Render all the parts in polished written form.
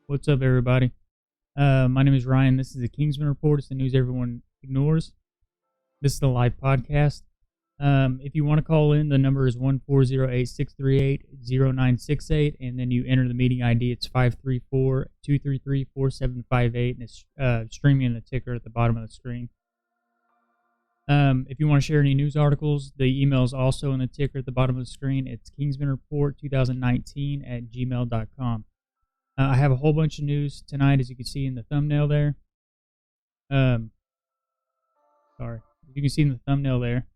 What's up, everybody? My name is Ryan. This is the Kingsman Report. It's the news everyone ignores. This is the live podcast. If you want to call in, the number is 1-408-638-0968, and then you enter the meeting ID. It's 534-233-4758, and it's streaming in the ticker at the bottom of the screen. If you want to share any news articles, the email is also in the ticker at the bottom of the screen. It's kingsmanreport2019@gmail.com. I have a whole bunch of news tonight, as you can see in the thumbnail there. As you can see in the thumbnail there.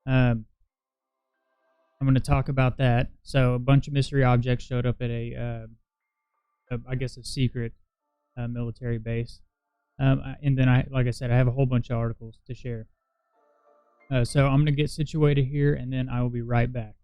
I'm going to talk about that. So a bunch of mystery objects showed up at I guess a secret military base. And then like I said, I have a whole bunch of articles to share. So I'm going to get situated here, and then I will be right back.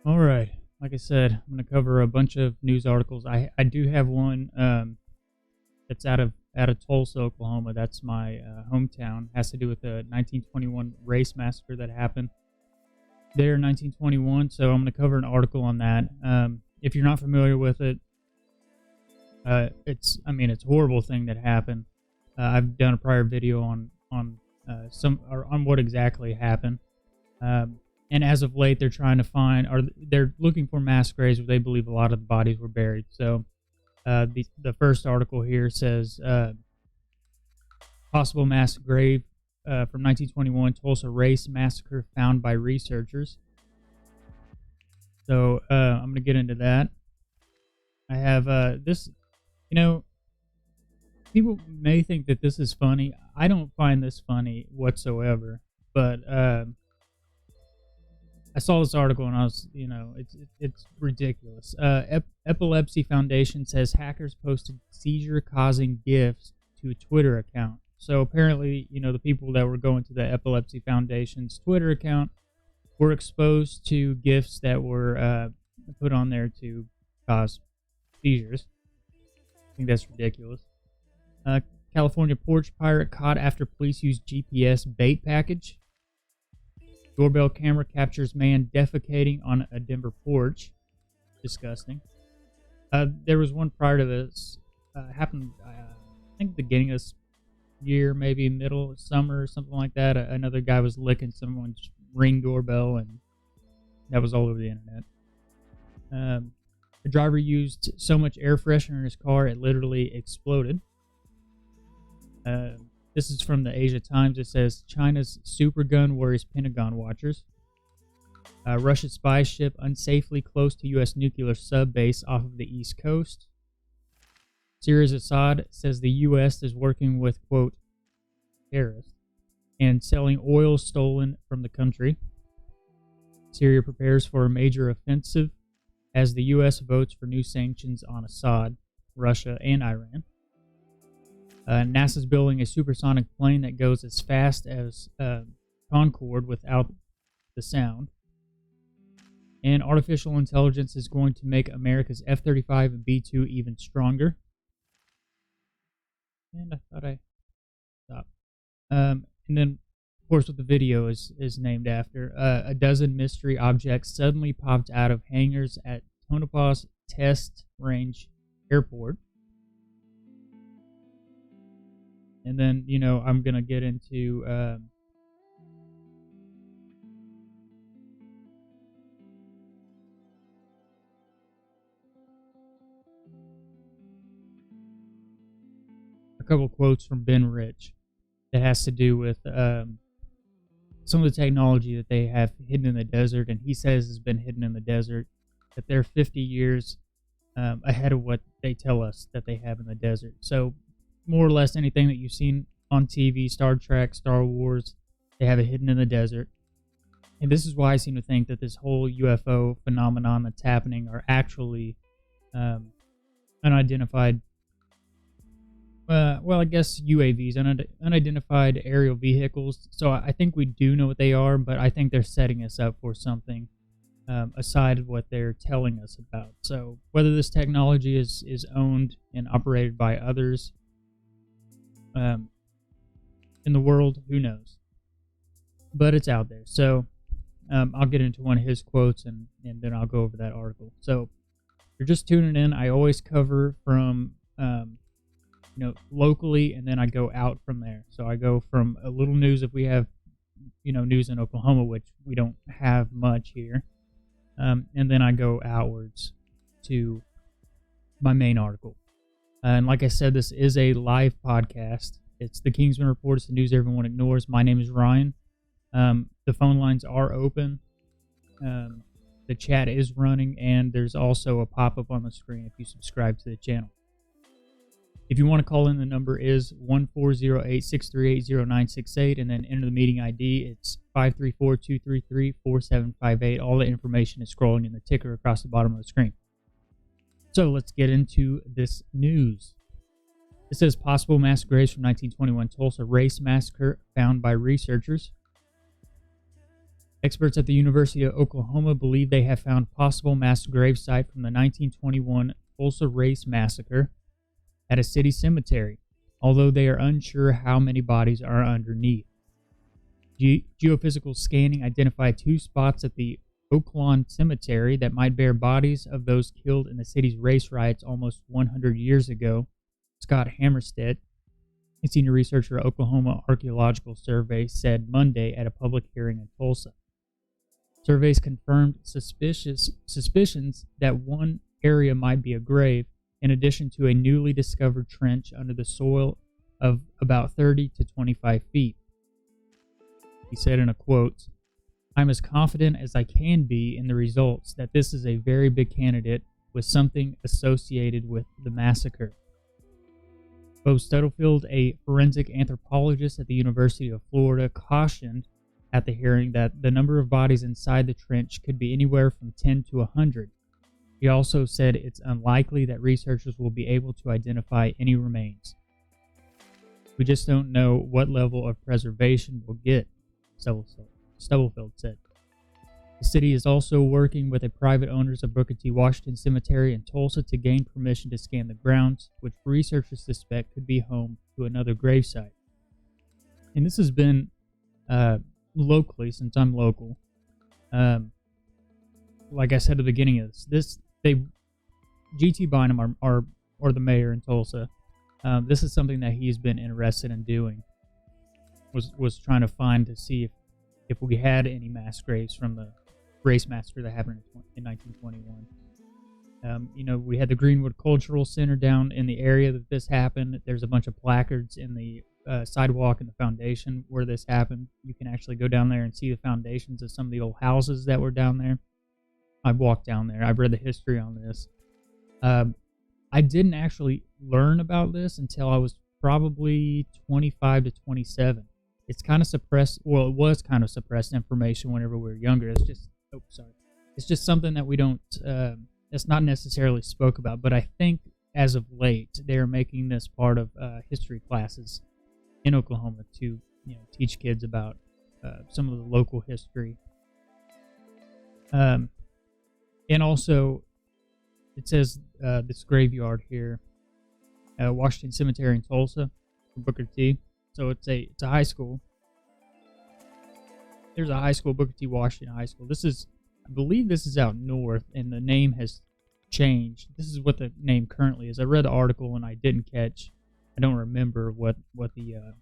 All right. Like I said, I'm going to cover a bunch of news articles. I do have one that's out of Tulsa, Oklahoma. That's my hometown. It has to do with the 1921 race massacre that happened there in 1921. So I'm going to cover an article on that. If you're not familiar with it, it's a horrible thing that happened. I've done a prior video on what exactly happened. And as of late, they're trying to they're looking for mass graves where they believe a lot of the bodies were buried. So the first article here says, possible mass grave from 1921 Tulsa Race Massacre found by researchers. So I'm going to get into that. I have this, people may think that this is funny. I don't find this funny whatsoever, but I saw this article and I was, it's ridiculous. Epilepsy Foundation says hackers posted seizure-causing gifts to a Twitter account. So apparently, the people that were going to the Epilepsy Foundation's Twitter account were exposed to gifts that were put on there to cause seizures. I think that's ridiculous. California porch pirate caught after police used GPS bait package. Doorbell camera captures man defecating on a Denver porch. Disgusting. There was one prior to this. Happened, I think, beginning of this year, maybe middle summer or something like that. Another guy was licking someone's Ring doorbell, and that was all over the internet. The driver used so much air freshener in his car it literally exploded. This is from the Asia Times. It says, China's supergun worries Pentagon watchers. Russian spy ship unsafely close to U.S. nuclear sub base off of the East Coast. Syria's Assad says the U.S. is working with, quote, terrorists and selling oil stolen from the country. Syria prepares for a major offensive as the U.S. votes for new sanctions on Assad, Russia, and Iran. NASA's building a supersonic plane that goes as fast as Concorde without the sound. And artificial intelligence is going to make America's F-35 and B-2 even stronger. And I thought I stopped. And then, of course, what the video is named after. A dozen mystery objects suddenly popped out of hangars at Tonopah's Test Range Airport. And then, I'm going to get into... a couple quotes from Ben Rich that has to do with some of the technology that they have hidden in the desert, and he says has been hidden in the desert, that they're 50 years ahead of what they tell us that they have in the desert. So more or less anything that you've seen on TV, Star Trek, Star Wars, they have it hidden in the desert. And this is why I seem to think that this whole UFO phenomenon that's happening are actually unidentified, I guess UAVs, unidentified aerial vehicles. So I think we do know what they are, but I think they're setting us up for something aside of what they're telling us about. So whether this technology is owned and operated by others in the world, who knows? But it's out there. So I'll get into one of his quotes and then I'll go over that article. So if you're just tuning in, I always cover from locally, and then I go out from there. So I go from a little news if we have, news in Oklahoma, which we don't have much here. And then I go outwards to my main article. And like I said, this is a live podcast. It's the Kingsman Report. It's the news everyone ignores. My name is Ryan. The phone lines are open. The chat is running, and there's also a pop-up on the screen if you subscribe to the channel. If you want to call in, the number is 1-408-638-0968, and then enter the meeting ID. It's 534-233-4758. All the information is scrolling in the ticker across the bottom of the screen. So let's get into this news. It says possible mass graves from 1921 Tulsa Race Massacre found by researchers. Experts at the University of Oklahoma believe they have found possible mass grave site from the 1921 Tulsa Race Massacre at a city cemetery, although they are unsure how many bodies are underneath. Geophysical scanning identified two spots at the Oaklawn Cemetery that might bear bodies of those killed in the city's race riots almost 100 years ago. Scott Hammerstedt, a senior researcher at Oklahoma Archaeological Survey, said Monday at a public hearing in Tulsa. Surveys confirmed suspicions that one area might be a grave, in addition to a newly discovered trench under the soil of about 30 to 25 feet. He said in a quote, "I'm as confident as I can be in the results that this is a very big candidate with something associated with the massacre." Bo Stuttlefield, a forensic anthropologist at the University of Florida, cautioned at the hearing that the number of bodies inside the trench could be anywhere from 10 to 100. He also said it's unlikely that researchers will be able to identify any remains. "We just don't know what level of preservation we'll get," Stubblefield said. The city is also working with the private owners of Booker T. Washington Cemetery in Tulsa to gain permission to scan the grounds, which researchers suspect could be home to another gravesite. And this has been locally, since I'm local. Like I said at the beginning of this, G.T. Bynum, or the mayor in Tulsa, this is something that he's been interested in doing. Was trying to find to see if we had any mass graves from the race massacre that happened in 1921. We had the Greenwood Cultural Center down in the area that this happened. There's a bunch of placards in the sidewalk and the foundation where this happened. You can actually go down there and see the foundations of some of the old houses that were down there. I've walked down there. I've read the history on this. I didn't actually learn about this until I was probably 25 to 27. It's kind of suppressed. Well, it was kind of suppressed information whenever we were younger. It's just, It's just something that we don't. That's not necessarily spoke about. But I think as of late, they're making this part of history classes in Oklahoma to teach kids about some of the local history. And also, it says this graveyard here, Washington Cemetery in Tulsa, for Booker T. So it's a high school. There's a high school, Booker T. Washington High School. I believe this is out north, and the name has changed. This is what the name currently is. I read the article and I don't remember what the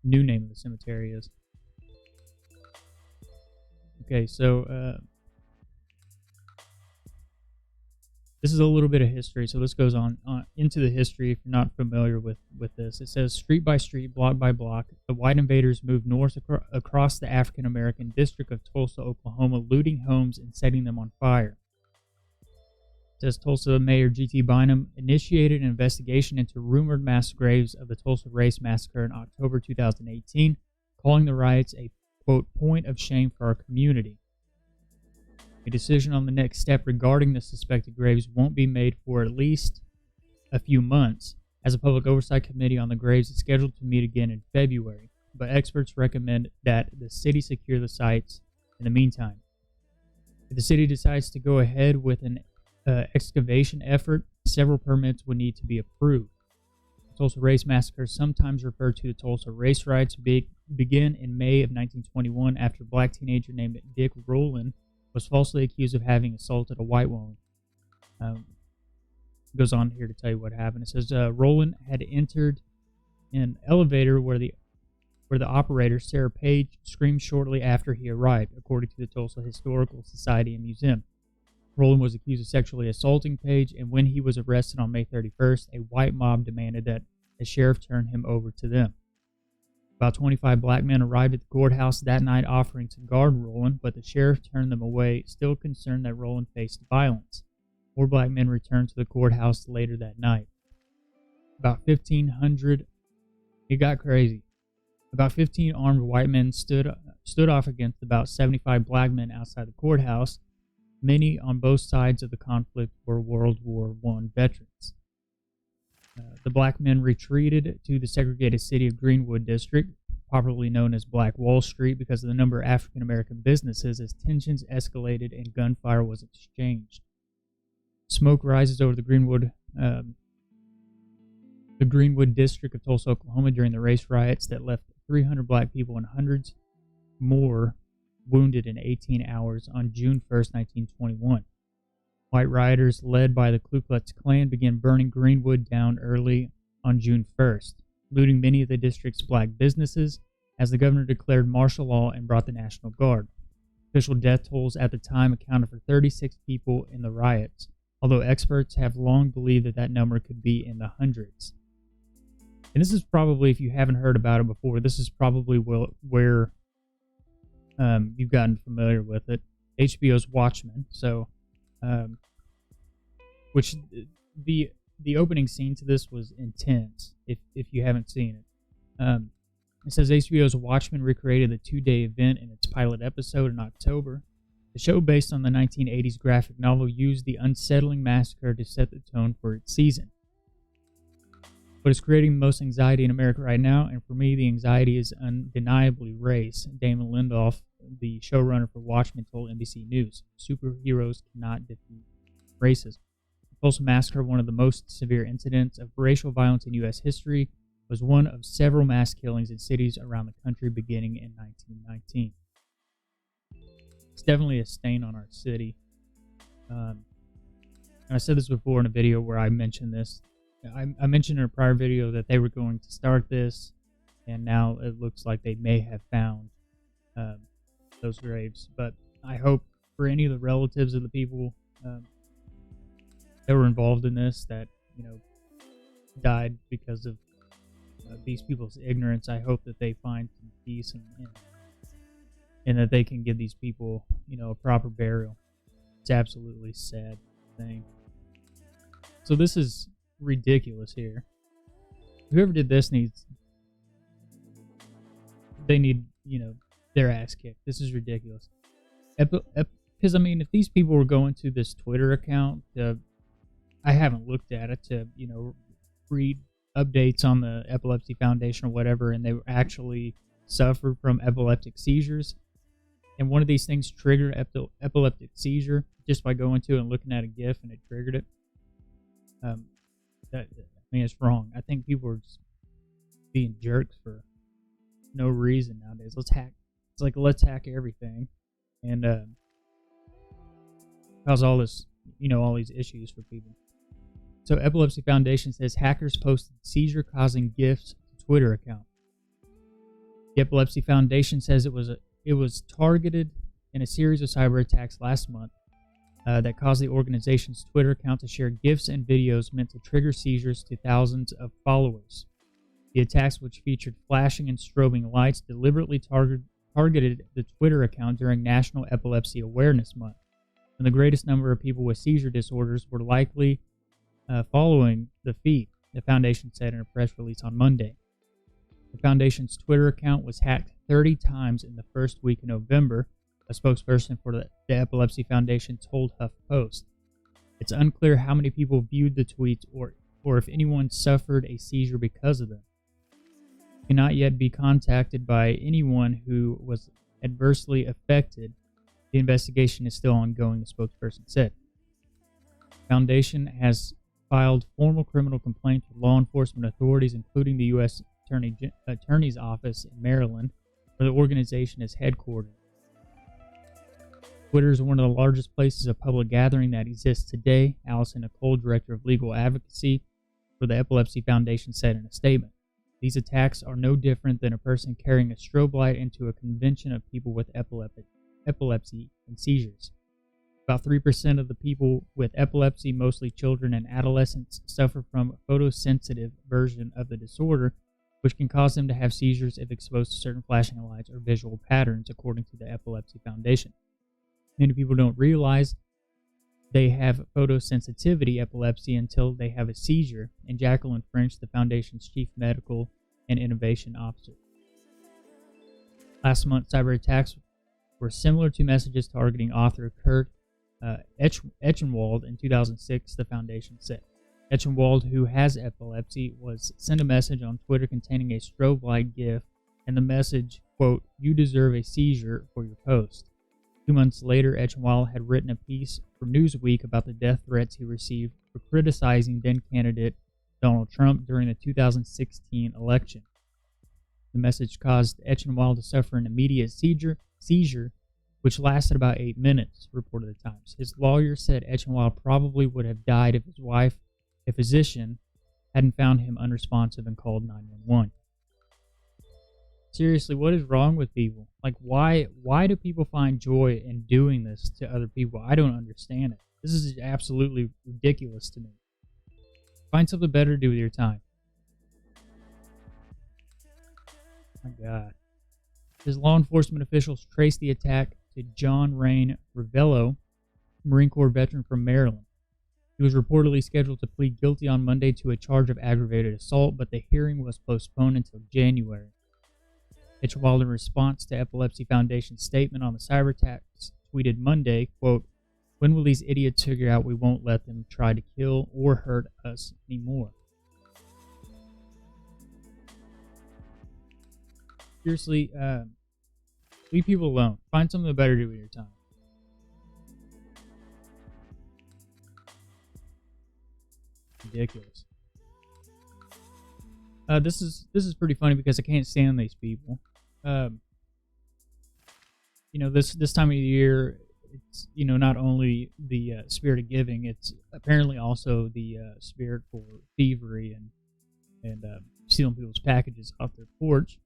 new name of the cemetery is. Okay, so this is a little bit of history, so this goes on into the history if you're not familiar with this. It says, street by street, block by block, the white invaders moved north across the African-American district of Tulsa, Oklahoma, looting homes and setting them on fire. It says Tulsa Mayor G.T. Bynum initiated an investigation into rumored mass graves of the Tulsa Race Massacre in October 2018, calling the riots a, quote, point of shame for our community. A decision on the next step regarding the suspected graves won't be made for at least a few months, as a public oversight committee on the graves is scheduled to meet again in February, but experts recommend that the city secure the sites in the meantime. If the city decides to go ahead with an excavation effort, several permits would need to be approved. The Tulsa Race Massacre, sometimes referred to the Tulsa Race Riots, began in May of 1921 after a black teenager named Dick Rowland was falsely accused of having assaulted a white woman. It goes on here to tell you what happened. It says Rowland had entered an elevator where the operator, Sarah Page, screamed shortly after he arrived, according to the Tulsa Historical Society and Museum. Rowland was accused of sexually assaulting Page, and when he was arrested on May 31st, a white mob demanded that the sheriff turn him over to them. About 25 black men arrived at the courthouse that night offering to guard Rowland, but the sheriff turned them away, still concerned that Rowland faced violence. More black men returned to the courthouse later that night. About 1,500, it got crazy. About 15 armed white men stood off against about 75 black men outside the courthouse. Many on both sides of the conflict were World War I veterans. The black men retreated to the segregated city of Greenwood District, popularly known as Black Wall Street, because of the number of African-American businesses as tensions escalated and gunfire was exchanged. Smoke rises over the Greenwood District of Tulsa, Oklahoma during the race riots that left 300 black people and hundreds more wounded in 18 hours on June 1st, 1921. White rioters led by the Ku Klux Klan began burning Greenwood down early on June 1st, looting many of the district's black businesses as the governor declared martial law and brought the National Guard. Official death tolls at the time accounted for 36 people in the riots, although experts have long believed that number could be in the hundreds. And this is probably, if you haven't heard about it before, this is probably where you've gotten familiar with it. HBO's Watchmen. So, which the opening scene to this was intense. If you haven't seen it, it says HBO's Watchmen recreated the 2-day event in its pilot episode in October. The show, based on the 1980s graphic novel, used the unsettling massacre to set the tone for its season. What is creating the most anxiety in America right now, and for me, the anxiety is undeniably race. Damon Lindelof, the showrunner for Watchmen, told NBC News, superheroes cannot defeat racism. The Tulsa Massacre, one of the most severe incidents of racial violence in U.S. history, was one of several mass killings in cities around the country beginning in 1919. It's definitely a stain on our city. And I said this before in a video where I mentioned this. I mentioned in a prior video that they were going to start this, and now it looks like they may have found those graves. But I hope for any of the relatives of the people that were involved in this, that died because of these people's ignorance, I hope that they find some peace and that they can give these people a proper burial. It's absolutely sad thing. So this is ridiculous here. Whoever did this needs their ass kicked. This is ridiculous. Because if these people were going to this Twitter account to I haven't looked at it to, read updates on the Epilepsy Foundation or whatever, and they actually suffered from epileptic seizures. And one of these things triggered epileptic seizure just by going to and looking at a GIF, and it triggered it. It's wrong. I think people are just being jerks for no reason nowadays. Let's hack everything, and cause all this, all these issues for people. So Epilepsy Foundation says hackers posted seizure-causing GIFs to Twitter account. The Epilepsy Foundation says it was targeted in a series of cyber attacks last month that caused the organization's Twitter account to share GIFs and videos meant to trigger seizures to thousands of followers. The attacks, which featured flashing and strobing lights, deliberately targeted the Twitter account during National Epilepsy Awareness Month, when the greatest number of people with seizure disorders were likely following the feed, the foundation said in a press release on Monday. The foundation's Twitter account was hacked 30 times in the first week of November, a spokesperson for the Epilepsy Foundation told HuffPost. It's unclear how many people viewed the tweets or if anyone suffered a seizure because of them. Cannot yet be contacted by anyone who was adversely affected. The investigation is still ongoing, the spokesperson said. The foundation has filed formal criminal complaints with law enforcement authorities, including the U.S. Attorney's Office in Maryland, where the organization is headquartered. Twitter is one of the largest places of public gathering that exists today, Allison Nicole, director of legal advocacy for the Epilepsy Foundation, said in a statement. These attacks are no different than a person carrying a strobe light into a convention of people with epilepsy and seizures. About 3% of the people with epilepsy, mostly children and adolescents, suffer from a photosensitive version of the disorder, which can cause them to have seizures if exposed to certain flashing lights or visual patterns, according to the Epilepsy Foundation. Many people don't realize they have photosensitivity epilepsy until they have a seizure, and Jacqueline French, the Foundation's Chief Medical and Innovation Officer. Last month, cyber attacks were similar to messages targeting author Kurt Eschenwald in 2006, the Foundation said. Eschenwald, who has epilepsy, was sent a message on Twitter containing a strobe light GIF, and the message, quote, "You deserve a seizure for your post." 2 months later, Eschenwald had written a piece for Newsweek about the death threats he received for criticizing then-candidate Donald Trump during the 2016 election. The message caused Eschenwald to suffer an immediate seizure, which lasted about 8 minutes, reported the Times. His lawyer said Eschenwald probably would have died if his wife, a physician, hadn't found him unresponsive and called 911. Seriously, what is wrong with people? Like, why do people find joy in doing this to other people? I don't understand it. This is absolutely ridiculous to me. Find something better to do with your time. My God. His law enforcement officials traced the attack to John Rain Rivello, Marine Corps veteran from Maryland. He was reportedly scheduled to plead guilty on Monday to a charge of aggravated assault, but the hearing was postponed until January. Eschenwald, in response to Epilepsy Foundation's statement on the cyber attacks, tweeted Monday, quote, "When will these idiots figure out we won't let them try to kill or hurt us anymore?" Seriously, leave people alone. Find something better to do with your time. Ridiculous. This is pretty funny because I can't stand these people. This time of year, it's not only the spirit of giving, it's apparently also the spirit for thievery and stealing people's packages off their porch.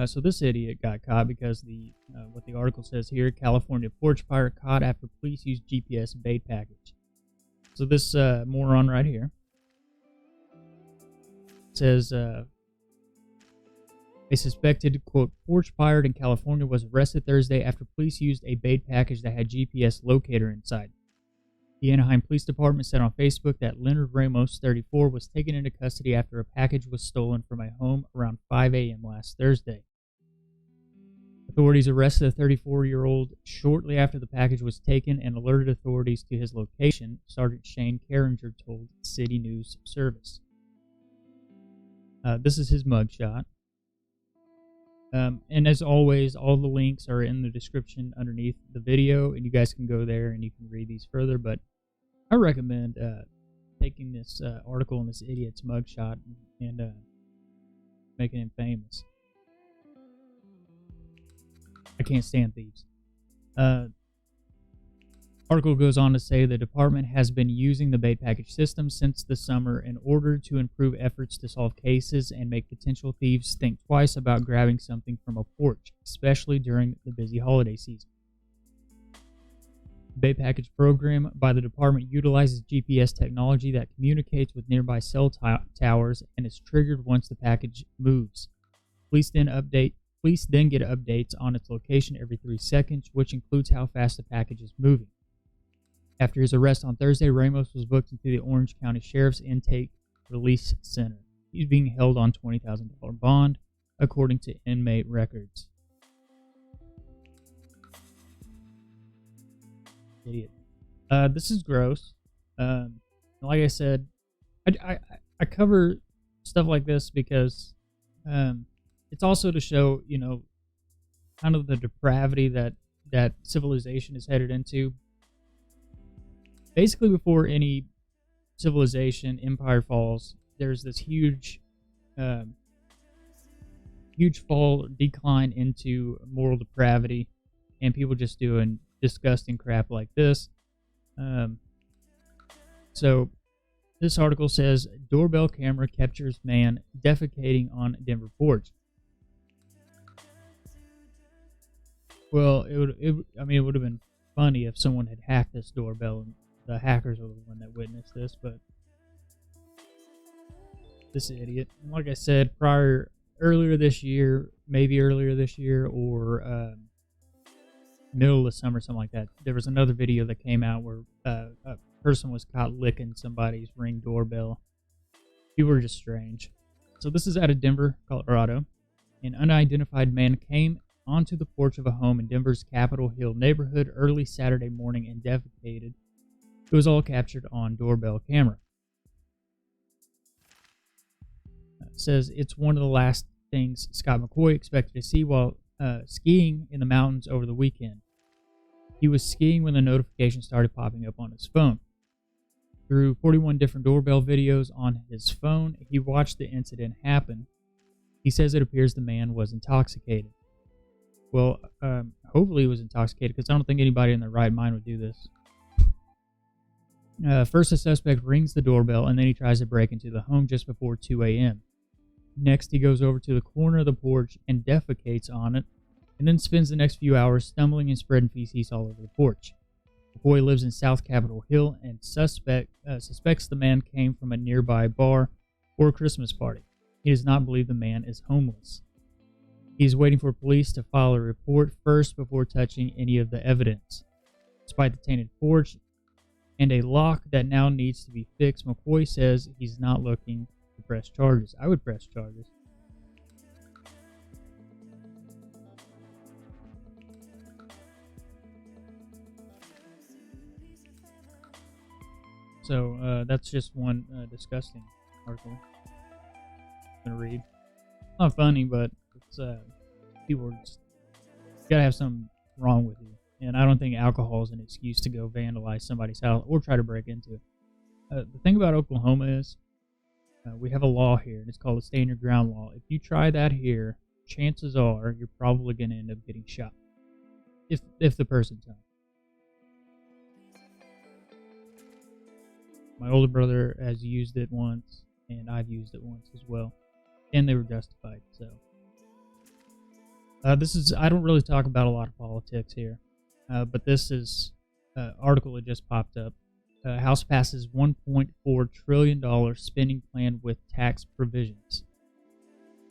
So this idiot got caught because what the article says here: California porch pirate caught after police used GPS bait package. So this moron right here says a suspected, quote, porch pirate in California was arrested Thursday after police used a bait package that had GPS locator inside. The Anaheim Police Department said on Facebook that Leonard Ramos, 34, was taken into custody after a package was stolen from a home around 5 a.m. last Thursday. The Authorities arrested a 34-year-old shortly after the package was taken and alerted authorities to his location, Sergeant Shane Carringer told City News Service. This is his mugshot. And as always, all the links are in the description underneath the video, and you guys can go there and you can read these further. But I recommend taking this article and this idiot's mugshot and making him famous. I can't stand thieves. Article goes on to say the department has been using the bait package system since the summer in order to improve efforts to solve cases and make potential thieves think twice about grabbing something from a porch, especially during the busy holiday season. The bait package program by the department utilizes GPS technology that communicates with nearby cell towers and is triggered once the package moves. Police then get updates on its location every 3 seconds, which includes how fast the package is moving. After his arrest on Thursday, Ramos was booked into the Orange County Sheriff's Intake Release Center. He's being held on $20,000 bond, according to inmate records. Idiot. This is gross. Like I said, I cover stuff like this because it's also to show, kind of the depravity that civilization is headed into. Basically, before any civilization, empire falls, there's this huge decline into moral depravity, and people just doing disgusting crap like this. So, this article says, doorbell camera captures man defecating on Denver porch. Well, it would have been funny if someone had hacked this doorbell and the hackers were the one that witnessed this, but this idiot. And like I said, earlier this year, or middle of the summer, something like that, there was another video that came out where a person was caught licking somebody's Ring doorbell. People were just strange. So this is out of Denver, Colorado. An unidentified man came onto the porch of a home in Denver's Capitol Hill neighborhood early Saturday morning and defecated. It was all captured on doorbell camera. It says it's one of the last things Scott McCoy expected to see while skiing in the mountains over the weekend. He was skiing when the notification started popping up on his phone. Through 41 different doorbell videos on his phone, he watched the incident happen. He says it appears the man was intoxicated. Well, hopefully he was intoxicated, because I don't think anybody in their right mind would do this. First, the suspect rings the doorbell, and then he tries to break into the home just before 2 a.m. Next, he goes over to the corner of the porch and defecates on it, and then spends the next few hours stumbling and spreading feces all over the porch. The boy lives in South Capitol Hill and suspects the man came from a nearby bar or a Christmas party. He does not believe the man is homeless. He is waiting for police to file a report first before touching any of the evidence. Despite the tainted porch and a lock that now needs to be fixed, McCoy says he's not looking to press charges. I would press charges. So that's just one disgusting article I'm going to read. Not funny, but it's people are just, you gotta have something wrong with you. And I don't think alcohol is an excuse to go vandalize somebody's house or try to break into it. The thing about Oklahoma is we have a law here, and it's called the Stand Your Ground law. If you try that here, chances are you're probably going to end up getting shot. If the person's home. My older brother has used it once, and I've used it once as well. And they were justified, so. I don't really talk about a lot of politics here, but this is an article that just popped up. House passes $1.4 trillion spending plan with tax provisions.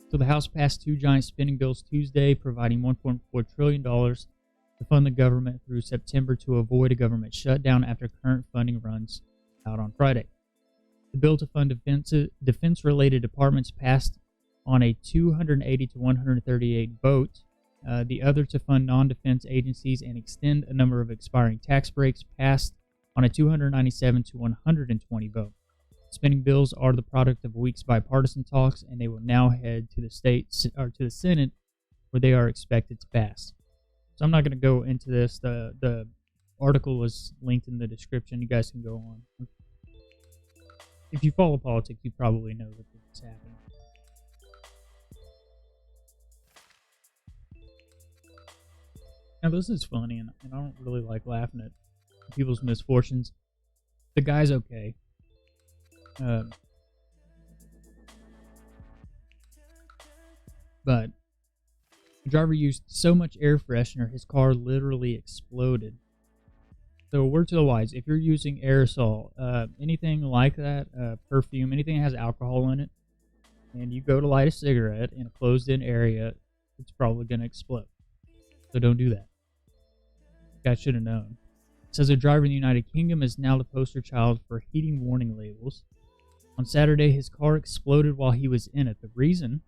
So the House passed two giant spending bills Tuesday, providing $1.4 trillion to fund the government through September to avoid a government shutdown after current funding runs out on Friday. The bill to fund defense-related departments passed on a 280 to 138 vote the other to fund non-defense agencies and extend a number of expiring tax breaks passed on a 297 to 120 vote. Spending bills are the product of weeks bipartisan talks, and they will now head to the Senate, where they are expected to pass. So I'm not going to go into this. The article is linked in the description. You guys can go on. If you follow politics, you probably know that this is happening. Now, this is funny, and I don't really like laughing at people's misfortunes. The guy's okay. But the driver used so much air freshener, his car literally exploded. So, a word to the wise, if you're using aerosol, anything like that, perfume, anything that has alcohol in it, and you go to light a cigarette in a closed-in area, it's probably going to explode. So don't do that. I should have known. It says a driver in the United Kingdom is now the poster child for heating warning labels. On Saturday, his car exploded while he was in it. The reason,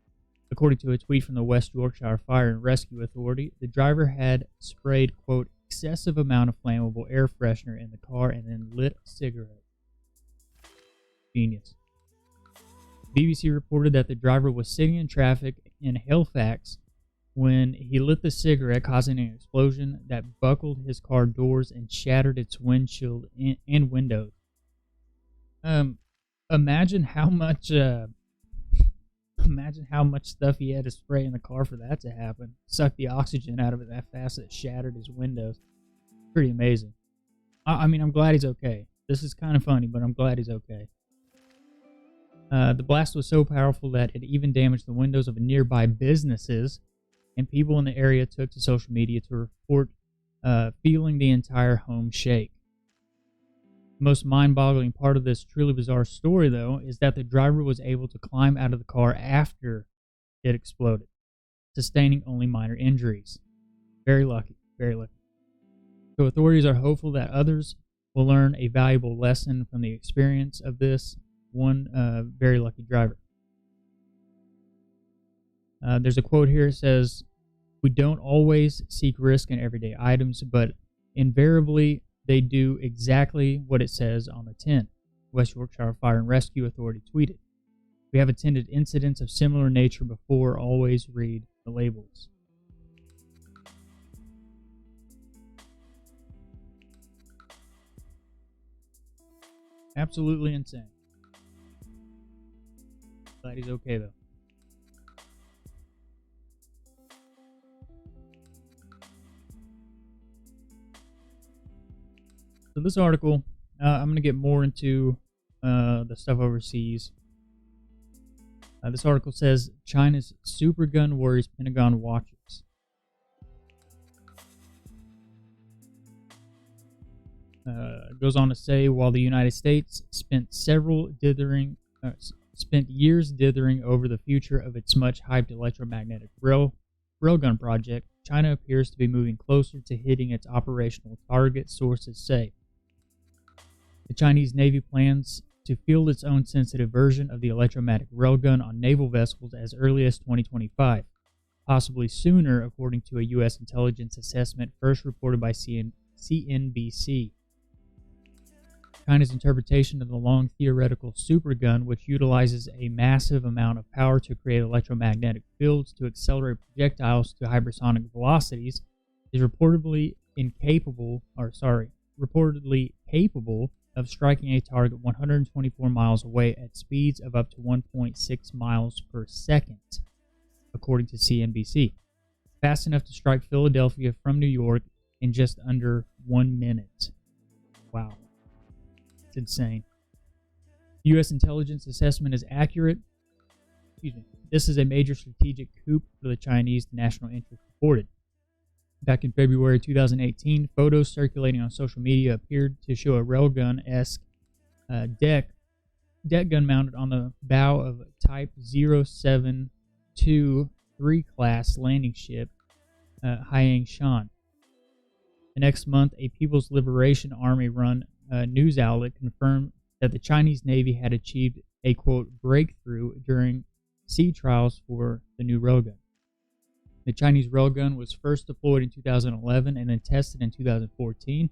according to a tweet from the West Yorkshire Fire and Rescue Authority, the driver had sprayed, quote, excessive amount of flammable air freshener in the car and then lit a cigarette. Genius. BBC reported that the driver was sitting in traffic in Halifax when he lit the cigarette, causing an explosion that buckled his car doors and shattered its windshield and windows. Imagine how much stuff he had to spray in the car for that to happen. Sucked the oxygen out of it that fast that it shattered his windows. Pretty amazing. I mean, I'm glad he's okay. This is kind of funny, but I'm glad he's okay. The blast was so powerful that it even damaged the windows of nearby businesses, and people in the area took to social media to report feeling the entire home shake. The most mind-boggling part of this truly bizarre story, though, is that the driver was able to climb out of the car after it exploded, sustaining only minor injuries. Very lucky, very lucky. So authorities are hopeful that others will learn a valuable lesson from the experience of this one very lucky driver. There's a quote here that says, "We don't always seek risk in everyday items, but invariably they do exactly what it says on the tin," West Yorkshire Fire and Rescue Authority tweeted. "We have attended incidents of similar nature before. Always read the labels." Absolutely insane. Glad he's okay, though. So this article, I'm going to get more into the stuff overseas. This article says China's supergun worries Pentagon watchers. It goes on to say, while the United States spent years dithering over the future of its much-hyped electromagnetic railgun project, China appears to be moving closer to hitting its operational target, sources say. The Chinese Navy plans to field its own sensitive version of the electromagnetic railgun on naval vessels as early as 2025, possibly sooner, according to a U.S. intelligence assessment first reported by CNBC. China's interpretation of the long theoretical supergun, which utilizes a massive amount of power to create electromagnetic fields to accelerate projectiles to hypersonic velocities, is reportedly capable of striking a target 124 miles away at speeds of up to 1.6 miles per second, according to CNBC. Fast enough to strike Philadelphia from New York in just under 1 minute. Wow. It's insane. U.S. intelligence assessment is accurate. This is a major strategic coup for the Chinese, national interest reported. Back in February 2018, photos circulating on social media appeared to show a railgun-esque deck gun mounted on the bow of Type 072 3-class landing ship Hangars. The next month, a People's Liberation Army-run news outlet confirmed that the Chinese Navy had achieved a, quote, breakthrough during sea trials for the new railgun. The Chinese railgun was first deployed in 2011 and then tested in 2014.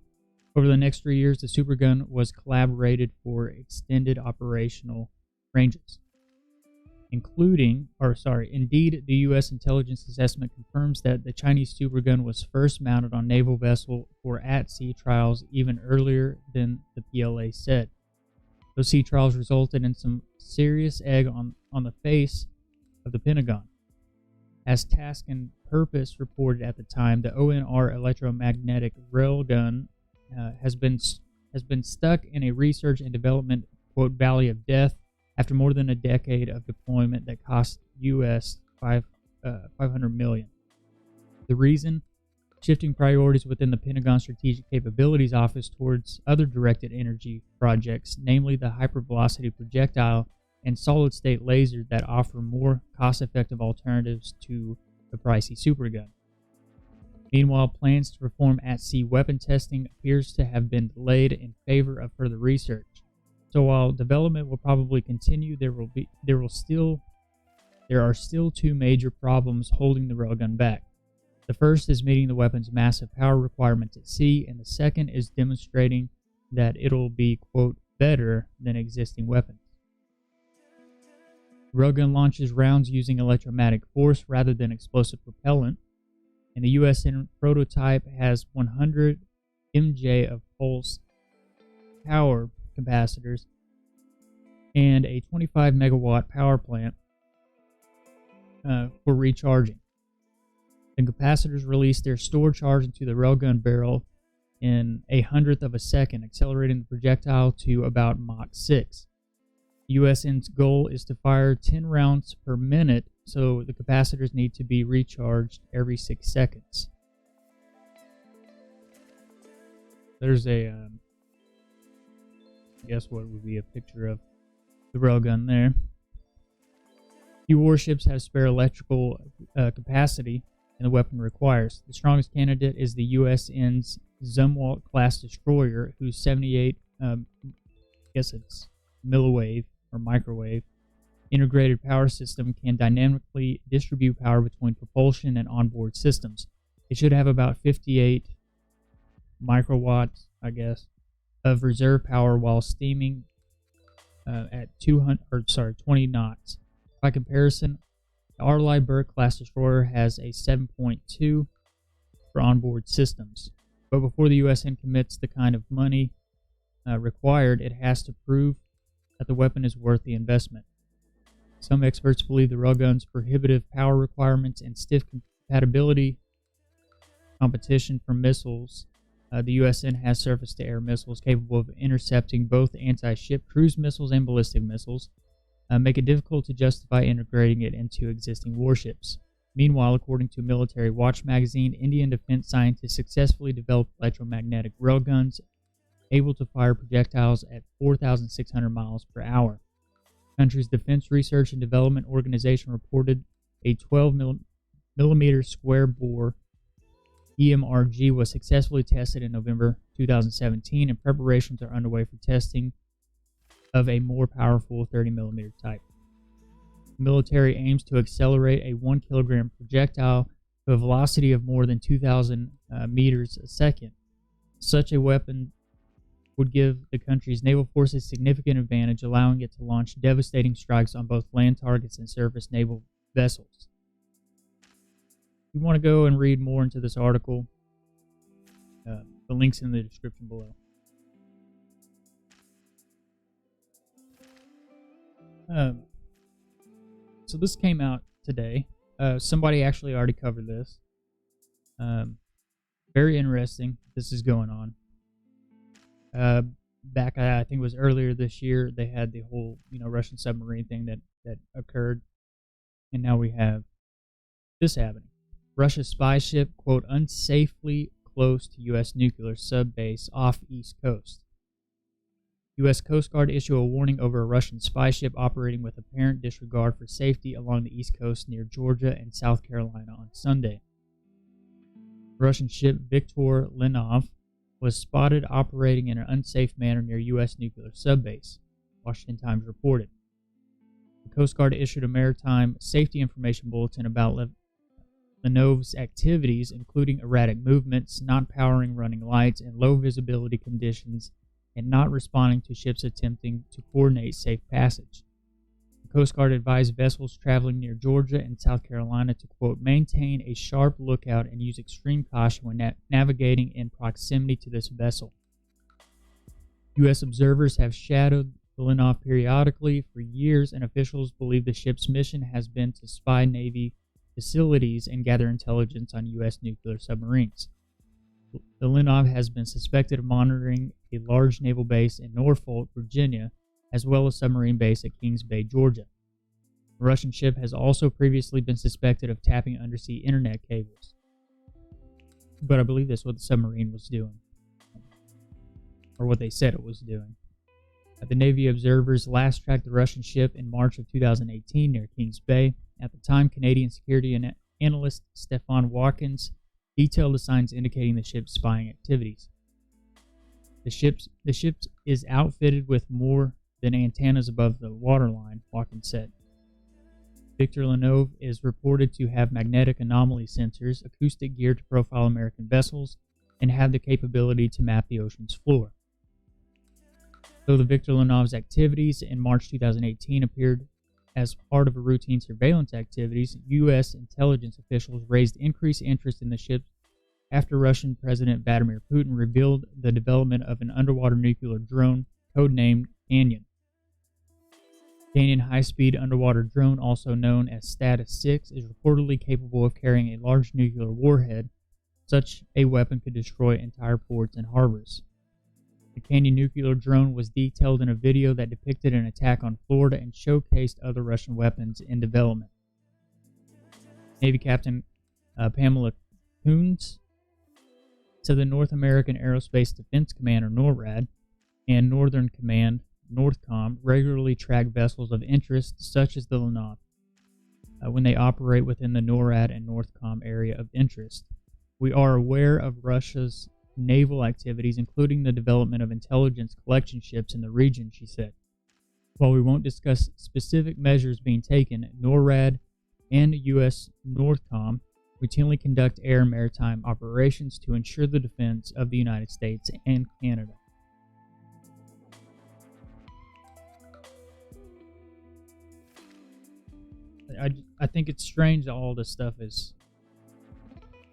Over the next 3 years, the supergun was collaborated for extended operational ranges. Indeed, the U.S. intelligence assessment confirms that the Chinese supergun was first mounted on naval vessel for at-sea trials even earlier than the PLA said. Those sea trials resulted in some serious egg on the face of the Pentagon. As Task and Purpose reported at the time, the ONR electromagnetic railgun has been stuck in a research and development, quote, valley of death after more than a decade of deployment that cost U.S. $500 million. The reason? Shifting priorities within the Pentagon Strategic Capabilities Office towards other directed energy projects, namely the hypervelocity projectile and solid-state laser that offer more cost-effective alternatives to the pricey supergun. Meanwhile, plans to perform at-sea weapon testing appears to have been delayed in favor of further research. So while development will probably continue, there are still two major problems holding the railgun back. The first is meeting the weapon's massive power requirements at sea, and the second is demonstrating that it'll be, quote, better than existing weapons. The railgun launches rounds using electromagnetic force rather than explosive propellant, and the USN prototype has 100 MJ of pulse power capacitors and a 25 megawatt power plant for recharging. The capacitors release their stored charge into the railgun barrel in a hundredth of a second, accelerating the projectile to about Mach 6. USN's goal is to fire 10 rounds per minute, so the capacitors need to be recharged every 6 seconds. There's I guess what would be a picture of the railgun there. Few warships have spare electrical capacity, and the weapon requires. The strongest candidate is the USN's Zumwalt class destroyer, whose 78, milliwave or microwave integrated power system can dynamically distribute power between propulsion and onboard systems. It should have about 58 microwatts, of reserve power while steaming at 20 knots. By comparison, the Arleigh Burke class destroyer has a 7.2 for onboard systems. But before the USN commits the kind of money required, it has to prove that the weapon is worth the investment. Some experts believe the railgun's prohibitive power requirements and stiff compatibility competition from missiles. The USN has surface-to-air missiles capable of intercepting both anti-ship cruise missiles and ballistic missiles, make it difficult to justify integrating it into existing warships. Meanwhile, according to Military Watch magazine, Indian defense scientists successfully developed electromagnetic railguns able to fire projectiles at 4,600 miles per hour. The country's Defense Research and Development Organization reported a 12 millimeter square bore EMRG was successfully tested in November 2017, and preparations are underway for testing of a more powerful 30 millimeter type. The military aims to accelerate a 1 kilogram projectile to a velocity of more than 2,000 meters a second. Such a weapon would give the country's naval forces significant advantage, allowing it to launch devastating strikes on both land targets and surface naval vessels. If you want to go and read more into this article, the link's in the description below. So this came out today. Somebody actually already covered this. Very interesting. This is going on. Back, I think it was earlier this year, they had the whole, Russian submarine thing that occurred, and now we have this happening. Russia's spy ship, quote, unsafely close to U.S. nuclear subbase off East Coast. U.S. Coast Guard issue a warning over a Russian spy ship operating with apparent disregard for safety along the East Coast near Georgia and South Carolina on Sunday. Russian ship Viktor Lenov was spotted operating in an unsafe manner near U.S. nuclear subbase, Washington Times reported. The Coast Guard issued a maritime safety information bulletin about Lenovo's activities, including erratic movements, not powering running lights, and low visibility conditions, and not responding to ships attempting to coordinate safe passage. The Coast Guard advised vessels traveling near Georgia and South Carolina to, quote, maintain a sharp lookout and use extreme caution when navigating in proximity to this vessel. U.S. observers have shadowed the Lenov periodically for years, and officials believe the ship's mission has been to spy Navy facilities and gather intelligence on U.S. nuclear submarines. The Lenov has been suspected of monitoring a large naval base in Norfolk, Virginia, as well as a submarine base at Kings Bay, Georgia. The Russian ship has also previously been suspected of tapping undersea internet cables. But I believe that's what the submarine was doing, or what they said it was doing. The Navy observers last tracked the Russian ship in March of 2018 near Kings Bay. At the time, Canadian security analyst Stefan Watkins detailed the signs indicating the ship's spying activities. The ship is outfitted with more than antennas above the waterline, Watkins said. Victor Lenov is reported to have magnetic anomaly sensors, acoustic gear to profile American vessels, and have the capability to map the ocean's floor. Though the Victor Lenov's activities in March 2018 appeared as part of a routine surveillance activities, U.S. intelligence officials raised increased interest in the ship after Russian President Vladimir Putin revealed the development of an underwater nuclear drone codenamed Canyon. Canyon high-speed underwater drone, also known as Status-6, is reportedly capable of carrying a large nuclear warhead. Such a weapon could destroy entire ports and harbors. The Canyon nuclear drone was detailed in a video that depicted an attack on Florida and showcased other Russian weapons in development. Navy Captain Pamela Coons said the North American Aerospace Defense Command, or NORAD, and Northern Command, NORTHCOM, regularly track vessels of interest such as the Lenov when they operate within the NORAD and NORTHCOM area of interest. We are aware of Russia's naval activities, including the development of intelligence collection ships in the region, she said. While we won't discuss specific measures being taken, NORAD and U.S. NORTHCOM routinely conduct air and maritime operations to ensure the defense of the United States and Canada. I think it's strange that all this stuff is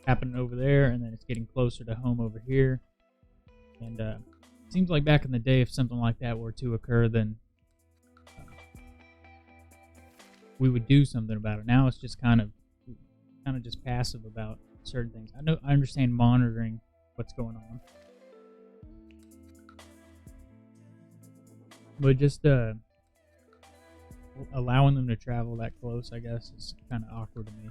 happening over there, and then it's getting closer to home over here. And it seems like back in the day, if something like that were to occur, then we would do something about it. Now it's just kind of just passive about certain things. I understand monitoring what's going on, but just allowing them to travel that close, I guess, is kind of awkward to me.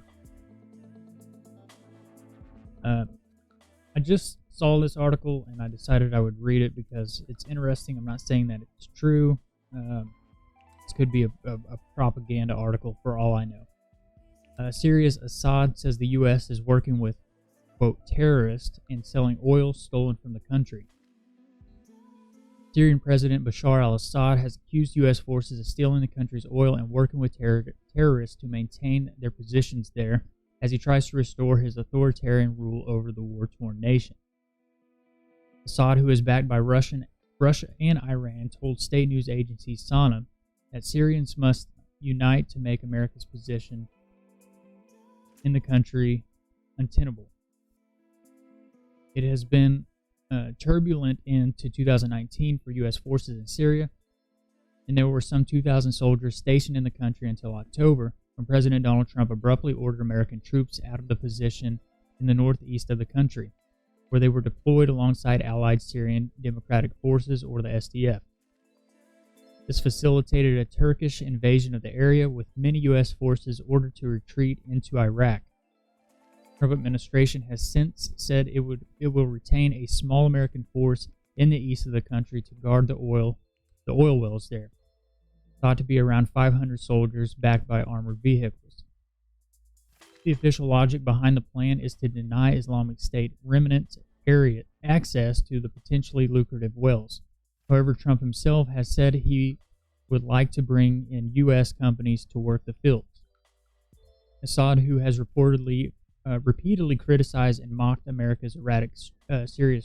I just saw this article and I decided I would read it because it's interesting. I'm not saying that it's true. This could be a propaganda article for all I know. Syria's Assad says the U.S. is working with, quote, terrorists and selling oil stolen from the country. Syrian President Bashar al-Assad has accused U.S. forces of stealing the country's oil and working with terrorists to maintain their positions there, as he tries to restore his authoritarian rule over the war-torn nation. Assad, who is backed by Russia and Iran, told state news agency SANA that Syrians must unite to make America's position in the country untenable. It has been turbulent into 2019 for U.S. forces in Syria, and there were some 2,000 soldiers stationed in the country until October, when President Donald Trump abruptly ordered American troops out of the position in the northeast of the country, where they were deployed alongside allied Syrian Democratic Forces, or the SDF. This facilitated a Turkish invasion of the area, with many U.S. forces ordered to retreat into Iraq. The Trump administration has since said it will retain a small American force in the east of the country to guard the oil wells there, thought to be around 500 soldiers backed by armored vehicles. The official logic behind the plan is to deny Islamic State remnants area access to the potentially lucrative wells. However, Trump himself has said he would like to bring in U.S. companies to work the fields. Assad, who has reportedly repeatedly criticized and mocked America's erratic Syria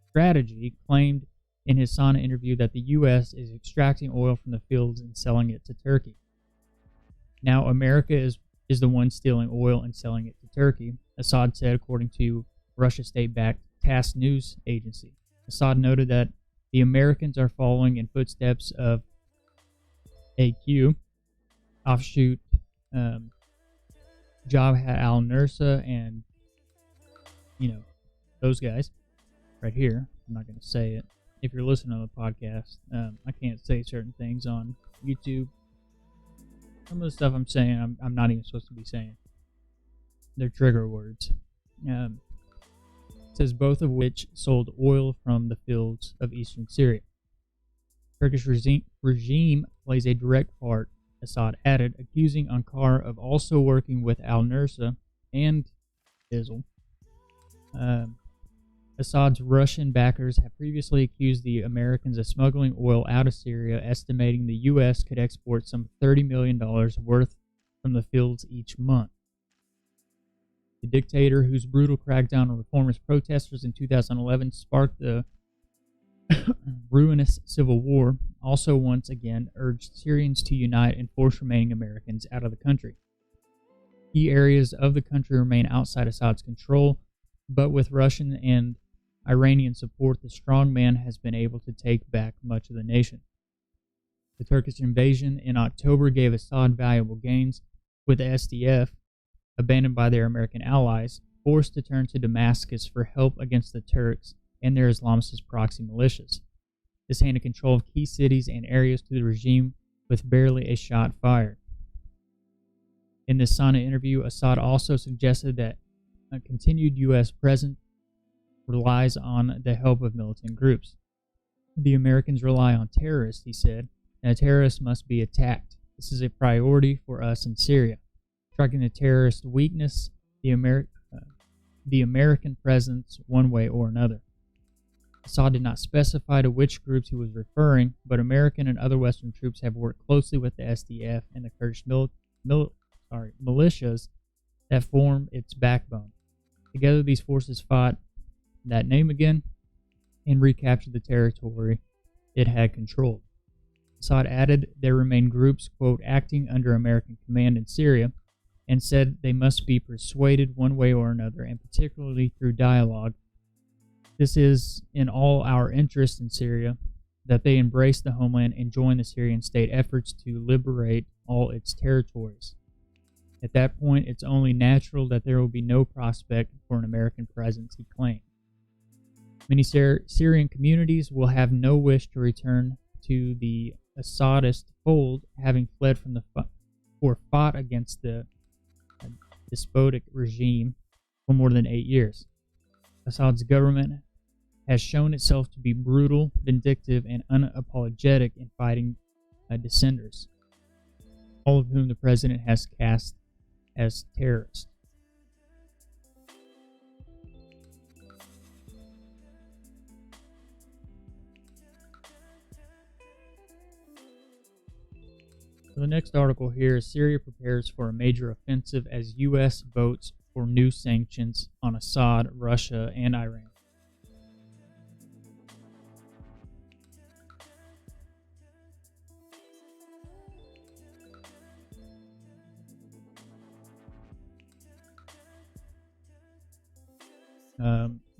strategy, claimed in his Sana interview that the U.S. is extracting oil from the fields and selling it to Turkey. Now America is the one stealing oil and selling it to Turkey, Assad said, according to Russia state-backed TASS news agency. Assad noted that the Americans are following in footsteps of AQ, offshoot Jabhat al-Nusra, and, those guys right here. I'm not going to say it. If you're listening to the podcast, I can't say certain things on YouTube. Some of the stuff I'm saying, I'm not even supposed to be saying. They're trigger words. It says both of which sold oil from the fields of eastern Syria. Turkish regime plays a direct part, Assad added, accusing Ankara of also working with al-Nusra and Israel. Assad's Russian backers have previously accused the Americans of smuggling oil out of Syria, estimating the U.S. could export some $30 million worth from the fields each month. The dictator, whose brutal crackdown on reformist protesters in 2011 sparked the ruinous civil war, also once again urged Syrians to unite and force remaining Americans out of the country. Key areas of the country remain outside Assad's control, but with Russian and Iranian support, the strongman has been able to take back much of the nation. The Turkish invasion in October gave Assad valuable gains, with the SDF, abandoned by their American allies, forced to turn to Damascus for help against the Turks and their Islamist proxy militias. This handed control of key cities and areas to the regime with barely a shot fired. In this Sana interview, Assad also suggested that a continued U.S. presence relies on the help of militant groups. The Americans rely on terrorists, he said, and terrorists must be attacked. This is a priority for us in Syria. Striking the terrorist weakness, the American presence one way or another. Assad did not specify to which groups he was referring, but American and other Western troops have worked closely with the SDF and the Kurdish militias that form its backbone. Together, these forces fought that name again and recaptured the territory it had controlled. Assad added there remain groups, quote, acting under American command in Syria, and said they must be persuaded one way or another, and particularly through dialogue. This is in all our interest in Syria, that they embrace the homeland and join the Syrian state efforts to liberate all its territories. At that point, it's only natural that there will be no prospect for an American presence, he claimed. Many Syrian communities will have no wish to return to the Assadist fold, having fled from or fought against the despotic regime for more than 8 years. Assad's government has shown itself to be brutal, vindictive, and unapologetic in fighting dissenters, all of whom the president has cast as terrorists. So the next article here is Syria prepares for a major offensive as U.S. votes for new sanctions on Assad, Russia, and Iran.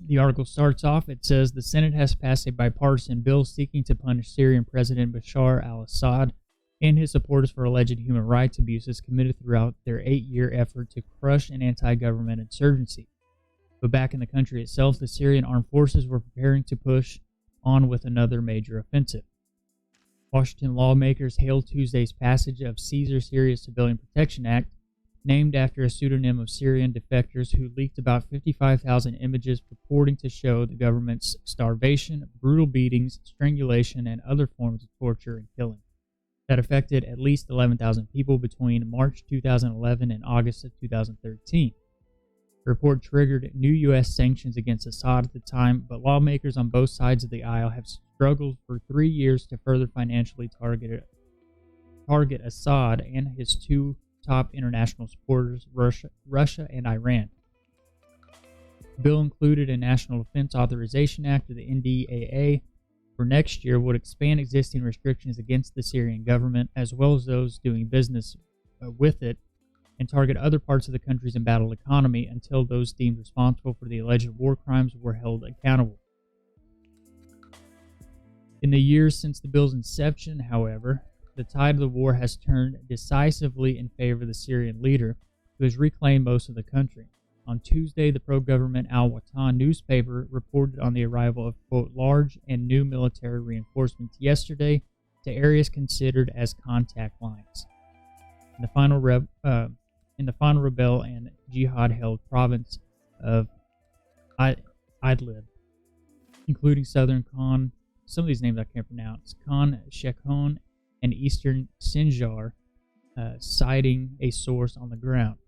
The article starts off, it says, the Senate has passed a bipartisan bill seeking to punish Syrian President Bashar al-Assad and his supporters for alleged human rights abuses committed throughout their 8-year effort to crush an anti-government insurgency. But back in the country itself, the Syrian armed forces were preparing to push on with another major offensive. Washington lawmakers hailed Tuesday's passage of Syria Civilian Protection Act, named after a pseudonym of Syrian defectors who leaked about 55,000 images purporting to show the government's starvation, brutal beatings, strangulation, and other forms of torture and killing that affected at least 11,000 people between March 2011 and August of 2013. The report triggered new U.S. sanctions against Assad at the time, but lawmakers on both sides of the aisle have struggled for 3 years to further financially target Assad and his two top international supporters, Russia and Iran. The bill included a National Defense Authorization Act, or the NDAA, for next year would expand existing restrictions against the Syrian government, as well as those doing business with it, and target other parts of the country's embattled economy until those deemed responsible for the alleged war crimes were held accountable. In the years since the bill's inception, however, the tide of the war has turned decisively in favor of the Syrian leader, who has reclaimed most of the country. On Tuesday, the pro-government Al-Watan newspaper reported on the arrival of, quote, large and new military reinforcements yesterday to areas considered as contact lines in the final rebel and jihad-held province of Idlib, including southern Khan, some of these names I can't pronounce, Khan Shekhon, and eastern Sinjar, citing a source on the ground.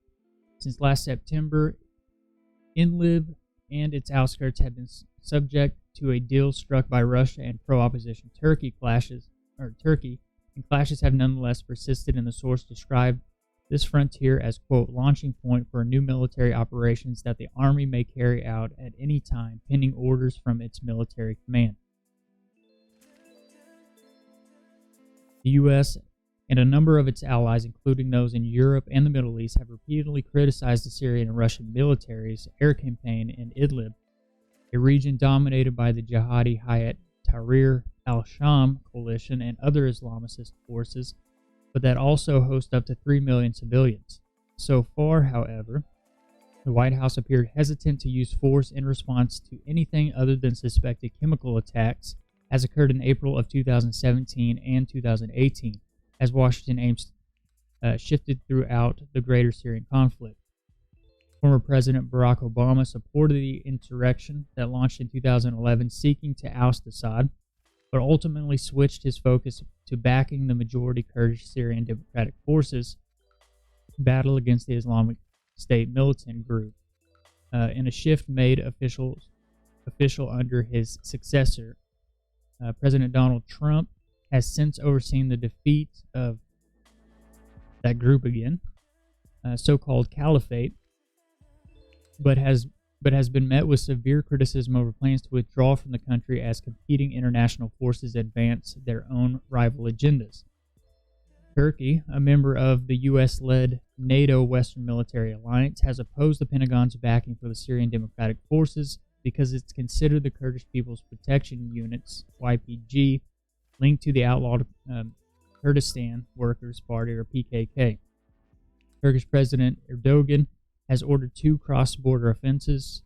Since last September, Idlib and its outskirts have been subject to a deal struck by Russia and pro-opposition Turkey, and clashes have nonetheless persisted, and the source described this frontier as, quote, launching point for new military operations that the army may carry out at any time, pending orders from its military command. The U.S. and a number of its allies, including those in Europe and the Middle East, have repeatedly criticized the Syrian and Russian military's air campaign in Idlib, a region dominated by the jihadi Hayat Tahrir al-Sham coalition and other Islamist forces, but that also hosts up to 3 million civilians. So far, however, the White House appeared hesitant to use force in response to anything other than suspected chemical attacks, as occurred in April of 2017 and 2018, as Washington aims shifted throughout the greater Syrian conflict. Former President Barack Obama supported the insurrection that launched in 2011, seeking to oust Assad, but ultimately switched his focus to backing the majority Kurdish Syrian Democratic Forces battle against the Islamic State militant group, in a shift made official under his successor. President Donald Trump has since overseen the defeat of that group again, so-called caliphate, but has been met with severe criticism over plans to withdraw from the country as competing international forces advance their own rival agendas. Turkey, a member of the U.S.-led NATO Western Military Alliance, has opposed the Pentagon's backing for the Syrian Democratic Forces because it's considered the Kurdish People's Protection Units, YPG, linked to the outlawed Kurdistan Workers' Party, or PKK. Turkish President Erdogan has ordered 2 cross-border offensives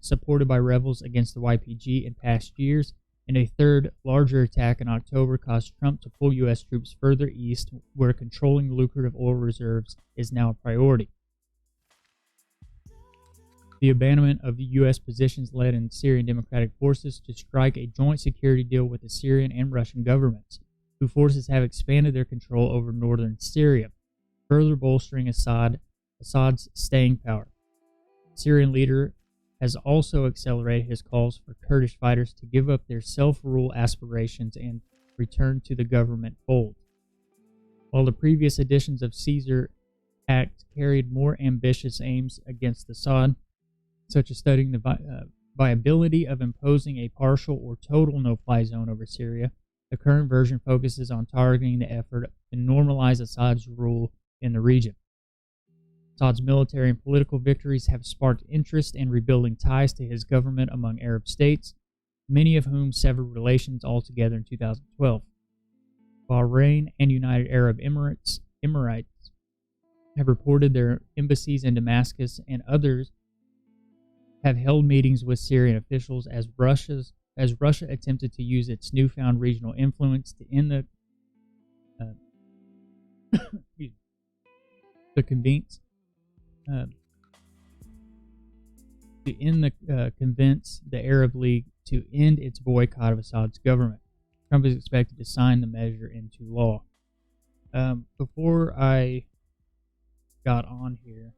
supported by rebels against the YPG in past years, and a third, larger attack in October caused Trump to pull U.S. troops further east, where controlling lucrative oil reserves is now a priority. The abandonment of the U.S. positions led in Syrian Democratic Forces to strike a joint security deal with the Syrian and Russian governments, whose forces have expanded their control over northern Syria, further bolstering Assad's staying power. The Syrian leader has also accelerated his calls for Kurdish fighters to give up their self-rule aspirations and return to the government fold. While the previous editions of Caesar Act carried more ambitious aims against Assad, such as studying the viability of imposing a partial or total no-fly zone over Syria, the current version focuses on targeting the effort to normalize Assad's rule in the region. Assad's military and political victories have sparked interest in rebuilding ties to his government among Arab states, many of whom severed relations altogether in 2012. Bahrain and United Arab Emirates have reported their embassies in Damascus, and others have held meetings with Syrian officials as Russia attempted to use its newfound regional influence to end convince the Arab League to end its boycott of Assad's government. Trump is expected to sign the measure into law. Before I got on here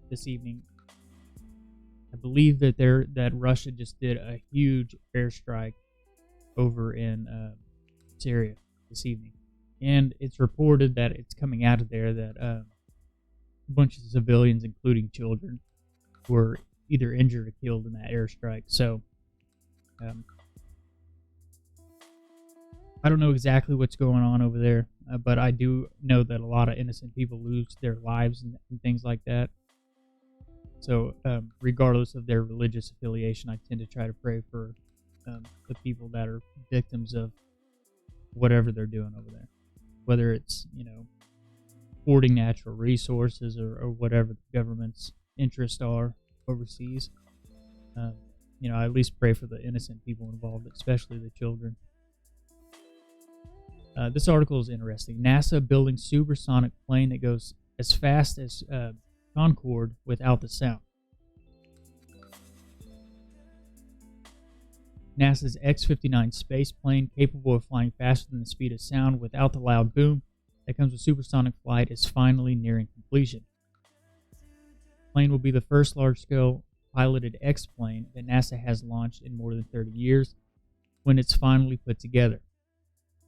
this evening, I believe that Russia just did a huge airstrike over in Syria this evening, And it's reported that it's coming out of there that a bunch of civilians, including children, were either injured or killed in that airstrike. So I don't know exactly what's going on over there, but I do know that a lot of innocent people lose their lives and things like that. So regardless of their religious affiliation, I tend to try to pray for the people that are victims of whatever they're doing over there, whether it's, hoarding natural resources or whatever the government's interests are overseas. I at least pray for the innocent people involved, especially the children. This article is interesting. NASA building supersonic plane that goes as fast as Concorde without the sound. NASA's X-59 space plane, capable of flying faster than the speed of sound without the loud boom that comes with supersonic flight, is finally nearing completion. The plane will be the first large-scale piloted X-plane that NASA has launched in more than 30 years when it's finally put together.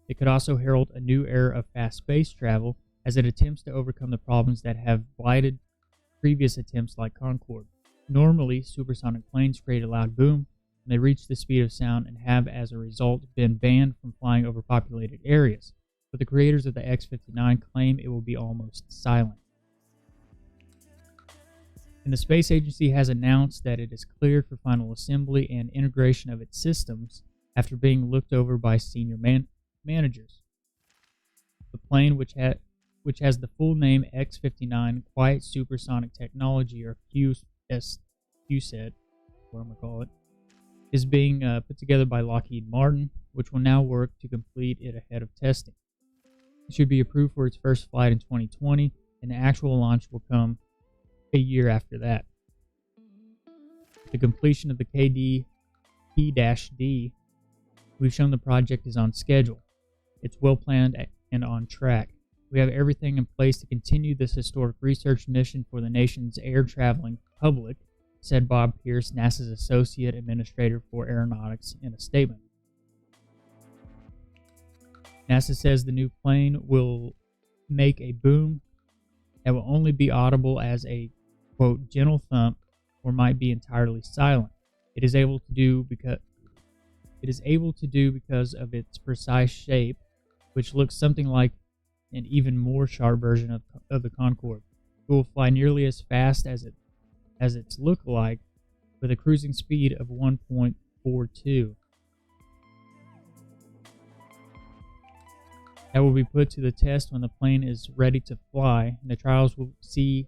It could also herald a new era of fast space travel as it attempts to overcome the problems that have blighted previous attempts like Concorde. Normally, supersonic planes create a loud boom when they reach the speed of sound and have, as a result, been banned from flying over populated areas. But the creators of the X-59 claim it will be almost silent. And the space agency has announced that it is cleared for final assembly and integration of its systems after being looked over by senior managers. The plane, which has the full name X-59 Quiet Supersonic Technology, or QSET, what I'm going to call it, is being put together by Lockheed Martin, which will now work to complete it ahead of testing. It should be approved for its first flight in 2020, and the actual launch will come a year after that. The completion of the KD-P-D, we've shown the project is on schedule. It's well planned and on track. We have everything in place to continue this historic research mission for the nation's air-traveling public, said Bob Pierce, NASA's Associate Administrator for Aeronautics, in a statement. NASA says the new plane will make a boom that will only be audible as a, quote, gentle thump, or might be entirely silent. It is able to do because of its precise shape, which looks something like an even more sharp version of the Concorde. It will fly nearly as fast as its look-alike, with a cruising speed of 1.42. That will be put to the test when the plane is ready to fly, and the trials will see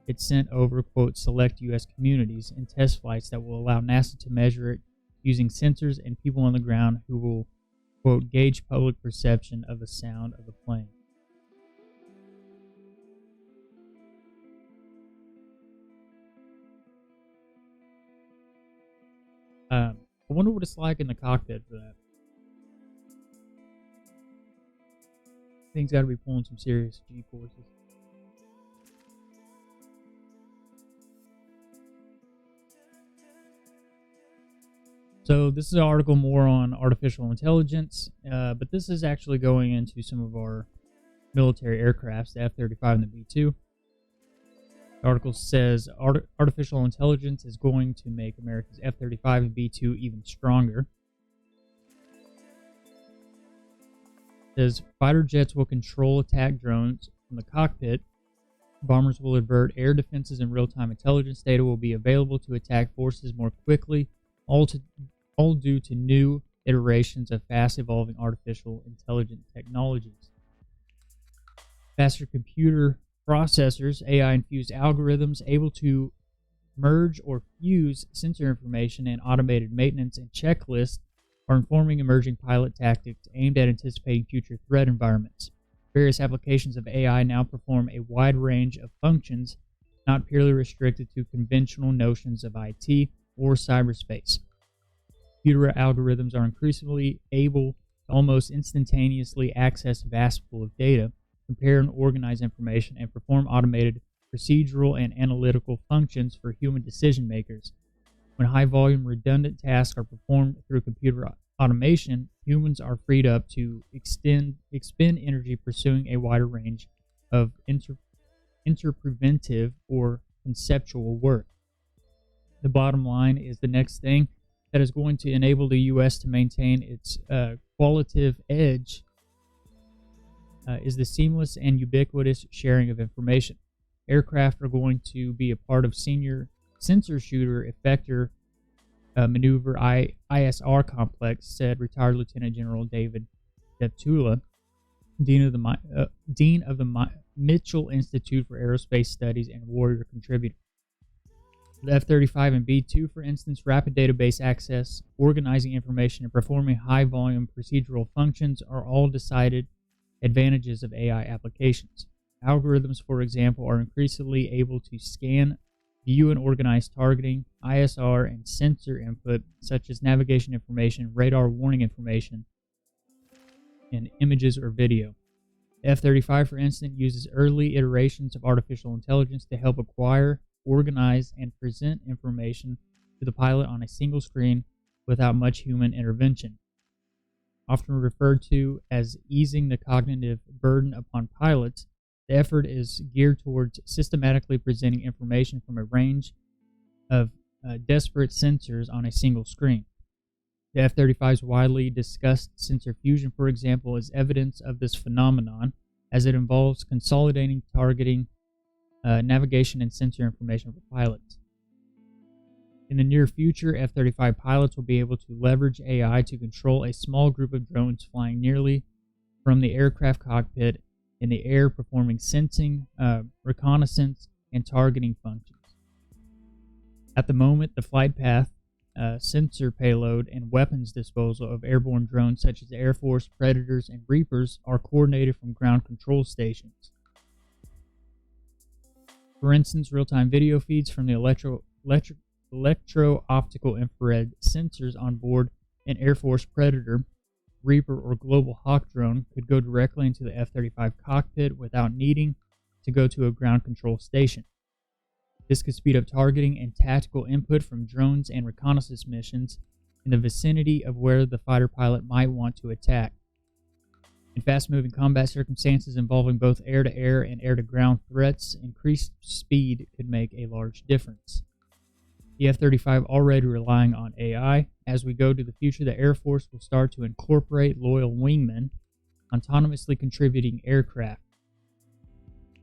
it sent over, quote, select U.S. communities in test flights that will allow NASA to measure it using sensors and people on the ground who will, quote, gauge public perception of the sound of the plane. I wonder what it's like in the cockpit for that. Thing's got to be pulling some serious G-forces. So this is an article more on artificial intelligence, but this is actually going into some of our military aircrafts, the F-35 and the B-2. The article says artificial intelligence is going to make America's F-35 and B-2 even stronger. It says fighter jets will control attack drones from the cockpit. Bombers will avert air defenses, and real-time intelligence data will be available to attack forces more quickly, all due to new iterations of fast-evolving artificial intelligence technologies. Faster computer processors, AI-infused algorithms able to merge or fuse sensor information, and automated maintenance and checklists are informing emerging pilot tactics aimed at anticipating future threat environments. Various applications of AI now perform a wide range of functions, not purely restricted to conventional notions of IT or cyberspace. Computer algorithms are increasingly able to almost instantaneously access vast pool of data, compare and organize information, and perform automated procedural and analytical functions for human decision makers. When high-volume redundant tasks are performed through computer automation, humans are freed up to expend energy pursuing a wider range of interpreventive or conceptual work. The bottom line is the next thing that is going to enable the U.S. to maintain its qualitative edge is the seamless and ubiquitous sharing of information. Aircraft are going to be a part of senior sensor shooter effector maneuver ISR complex, said retired Lieutenant General David Deptula, Dean of the Mitchell Institute for Aerospace Studies and warrior contributor. The F-35 and B-2, for instance, rapid database access, organizing information, and performing high-volume procedural functions are all decided advantages of AI applications. Algorithms, for example, are increasingly able to scan, view, and organize targeting, ISR, and sensor input, such as navigation information, radar warning information, and images or video. The F-35, for instance, uses early iterations of artificial intelligence to help acquire, organize, and present information to the pilot on a single screen without much human intervention. Often referred to as easing the cognitive burden upon pilots, the effort is geared towards systematically presenting information from a range of disparate sensors on a single screen. The F-35's widely discussed sensor fusion, for example, is evidence of this phenomenon, as it involves consolidating targeting, navigation, and sensor information for pilots. In the near future, F-35 pilots will be able to leverage AI to control a small group of drones flying nearly from the aircraft cockpit in the air, performing sensing, reconnaissance, and targeting functions. At the moment, the flight path, sensor payload, and weapons disposal of airborne drones such as Air Force, Predators, and Reapers are coordinated from ground control stations. For instance, real-time video feeds from the electro-optical infrared sensors on board an Air Force Predator, Reaper, or Global Hawk drone could go directly into the F-35 cockpit without needing to go to a ground control station. This could speed up targeting and tactical input from drones and reconnaissance missions in the vicinity of where the fighter pilot might want to attack. In fast-moving combat circumstances involving both air-to-air and air-to-ground threats, increased speed could make a large difference. The F-35 already relying on AI. As we go to the future, the Air Force will start to incorporate loyal wingmen, autonomously contributing aircraft.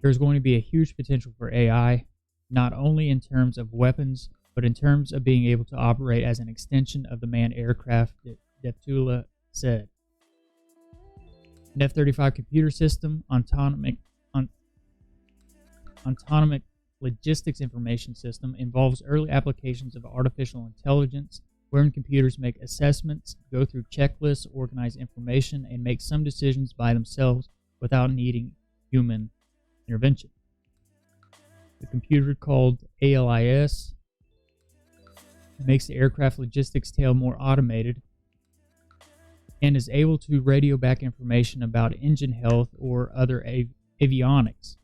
There's going to be a huge potential for AI, not only in terms of weapons, but in terms of being able to operate as an extension of the manned aircraft, Deptula said. An F-35 computer system, autonomic logistics information system, involves early applications of artificial intelligence, wherein computers make assessments, go through checklists, organize information, and make some decisions by themselves without needing human intervention. The computer, called ALIS, makes the aircraft logistics tail more automated and is able to radio back information about engine health or other avionics.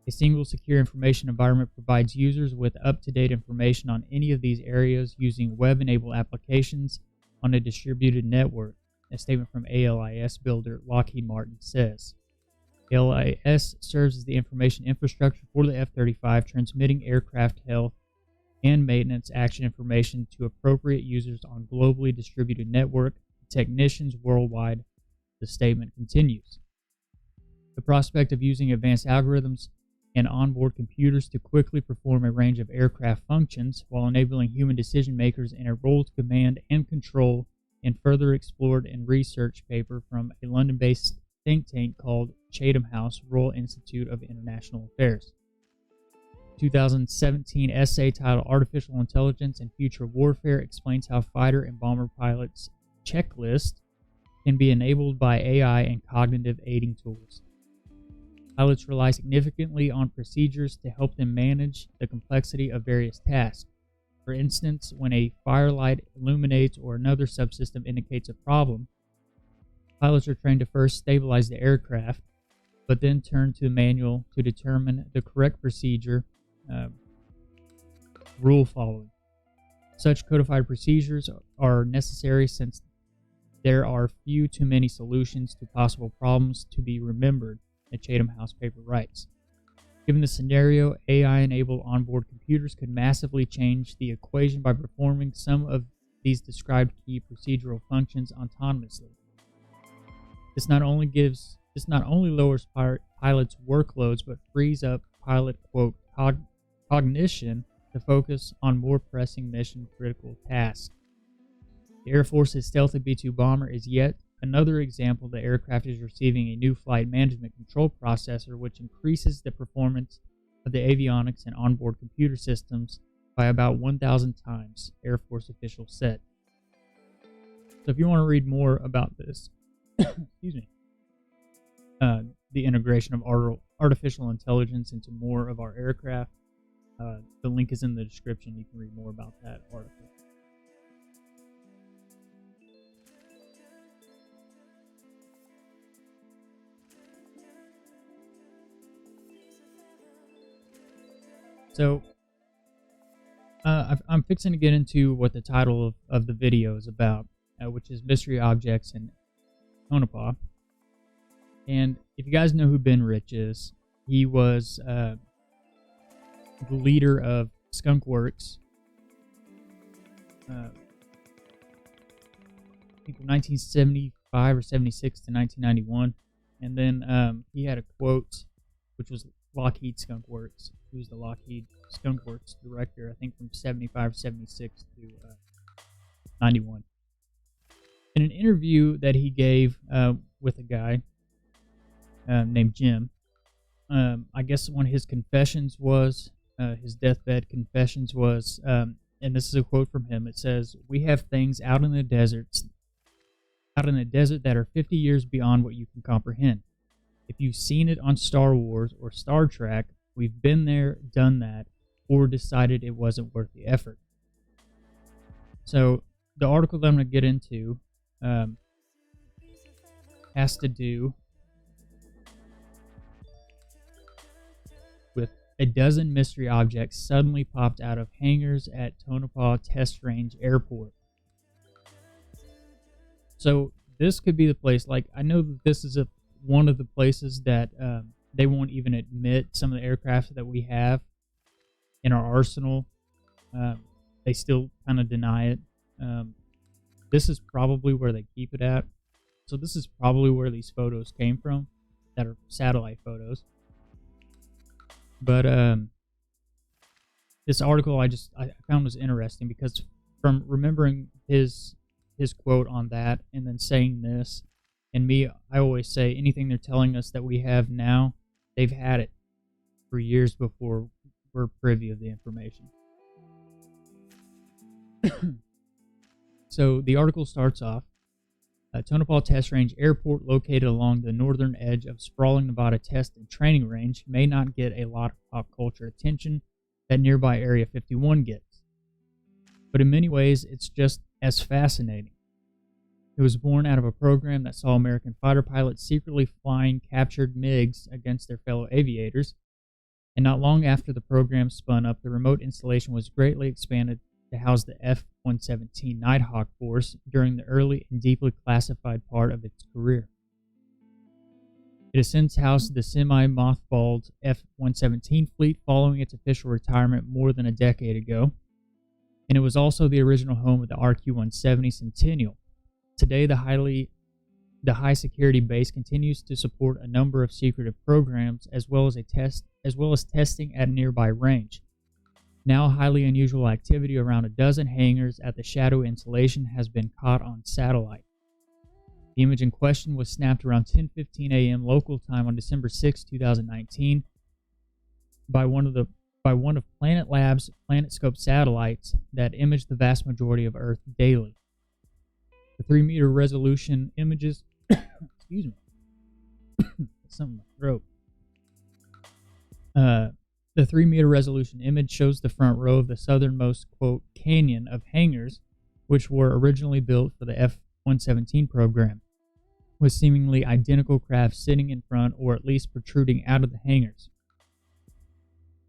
A single secure information environment provides users with up-to-date information on any of these areas using web-enabled applications on a distributed network, a statement from ALIS builder Lockheed Martin says. ALIS serves as the information infrastructure for the F-35, transmitting aircraft health and maintenance action information to appropriate users on globally distributed network technicians worldwide, the statement continues. The prospect of using advanced algorithms and onboard computers to quickly perform a range of aircraft functions while enabling human decision makers in a role to command and control, and further explored in research paper from a London-based think tank called Chatham House Royal Institute of International Affairs. 2017 essay titled Artificial Intelligence and Future Warfare explains how fighter and bomber pilots' checklist can be enabled by AI and cognitive aiding tools. Pilots rely significantly on procedures to help them manage the complexity of various tasks. For instance, when a firelight illuminates or another subsystem indicates a problem, pilots are trained to first stabilize the aircraft, but then turn to the manual to determine the correct procedure rule following. Such codified procedures are necessary since There are few too many solutions to possible problems to be remembered, a Chatham House paper writes. Given the scenario, AI-enabled onboard computers could massively change the equation by performing some of these described key procedural functions autonomously. This not only lowers pilots' workloads, but frees up pilot, quote, cognition to focus on more pressing mission-critical tasks. The Air Force's stealthy B-2 bomber is yet another example. The aircraft is receiving a new flight management control processor, which increases the performance of the avionics and onboard computer systems by about 1,000 times, Air Force officials said. So if you want to read more about this, excuse me, the integration of artificial intelligence into more of our aircraft, the link is in the description. You can read more about that article. So, I'm fixing to get into what the title of the video is about, which is Mystery Objects in Tonopah. And if you guys know who Ben Rich is, he was the leader of Skunk Works, I think from 1975 or 76 to 1991. And then he had a quote, which was Lockheed Skunk Works. He was the Lockheed Skunk Works director, I think from 75, 76 to 91. In an interview that he gave with a guy named Jim, I guess one of his confessions was, his deathbed confessions was, and this is a quote from him, it says, "We have things out in the desert that are 50 years beyond what you can comprehend. If you've seen it on Star Wars or Star Trek, we've been there, done that, or decided it wasn't worth the effort." So the article that I'm going to get into has to do with a dozen mystery objects suddenly popped out of hangars at Tonopah Test Range Airport. So this could be the place. Like, I know that this is one of the places that they won't even admit some of the aircraft that we have in our arsenal. They still kind of deny it. This is probably where they keep it at. So this is probably where these photos came from, that are satellite photos. But this article I found was interesting because from remembering his quote on that and then saying this, and me, I always say anything they're telling us that we have now, they've had it for years before we're privy of the information. So the article starts off, Tonopah Test Range Airport, located along the northern edge of sprawling Nevada Test and Training Range, may not get a lot of pop culture attention that nearby Area 51 gets. But in many ways, it's just as fascinating. It was born out of a program that saw American fighter pilots secretly flying captured MiGs against their fellow aviators, and not long after the program spun up, the remote installation was greatly expanded to house the F-117 Nighthawk force during the early and deeply classified part of its career. It has since housed the semi-mothballed F-117 fleet following its official retirement more than a decade ago, and it was also the original home of the RQ-170 Centennial. Today, the high-security base continues to support a number of secretive programs, as well as testing at a nearby range. Now, highly unusual activity around a dozen hangars at the Shadow installation has been caught on satellite. The image in question was snapped around 10:15 a.m. local time on December 6, 2019, by one of Planet Labs' PlanetScope satellites that image the vast majority of Earth daily. The 3-meter resolution images, excuse me, something in my throat. The 3-meter resolution image shows the front row of the southernmost, quote, canyon of hangars, which were originally built for the F-117 program, with seemingly identical craft sitting in front or at least protruding out of the hangars.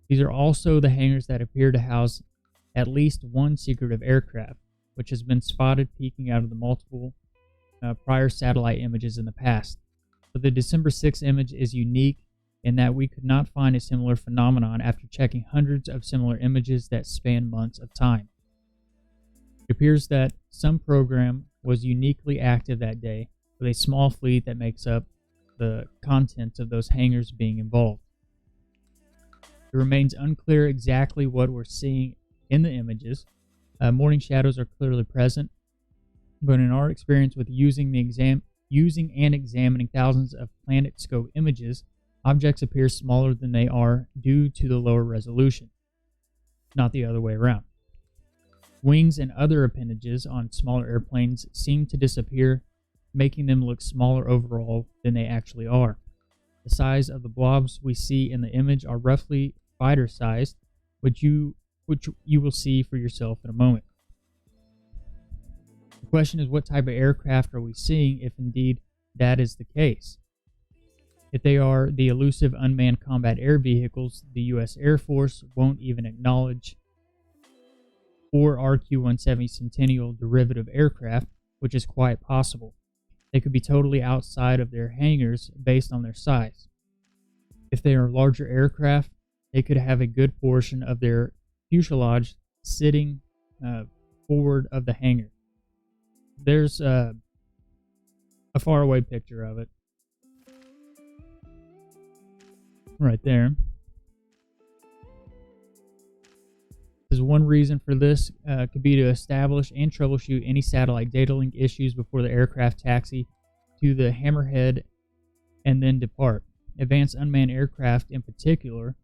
These are also the hangars that appear to house at least one secretive aircraft, which has been spotted peeking out of the multiple prior satellite images in the past. But the December 6th image is unique in that we could not find a similar phenomenon after checking hundreds of similar images that span months of time. It appears that some program was uniquely active that day, with a small fleet that makes up the contents of those hangars being involved. It remains unclear exactly what we're seeing in the images. Morning shadows are clearly present, but in our experience with using and examining thousands of planet scope images, objects appear smaller than they are due to the lower resolution, not the other way around. Wings and other appendages on smaller airplanes seem to disappear, making them look smaller overall than they actually are. The size of the blobs we see in the image are roughly fighter-sized, which you will see for yourself in a moment. The question is, what type of aircraft are we seeing if indeed that is the case? If they are the elusive unmanned combat air vehicles the U.S. Air Force won't even acknowledge, or RQ-170 Centennial derivative aircraft, which is quite possible. They could be totally outside of their hangars based on their size. If they are larger aircraft, they could have a good portion of their fuselage sitting forward of the hangar. There's a faraway picture of it right there. There's one reason for this could be to establish and troubleshoot any satellite data link issues before the aircraft taxi to the hammerhead and then depart. Advanced unmanned aircraft in particular,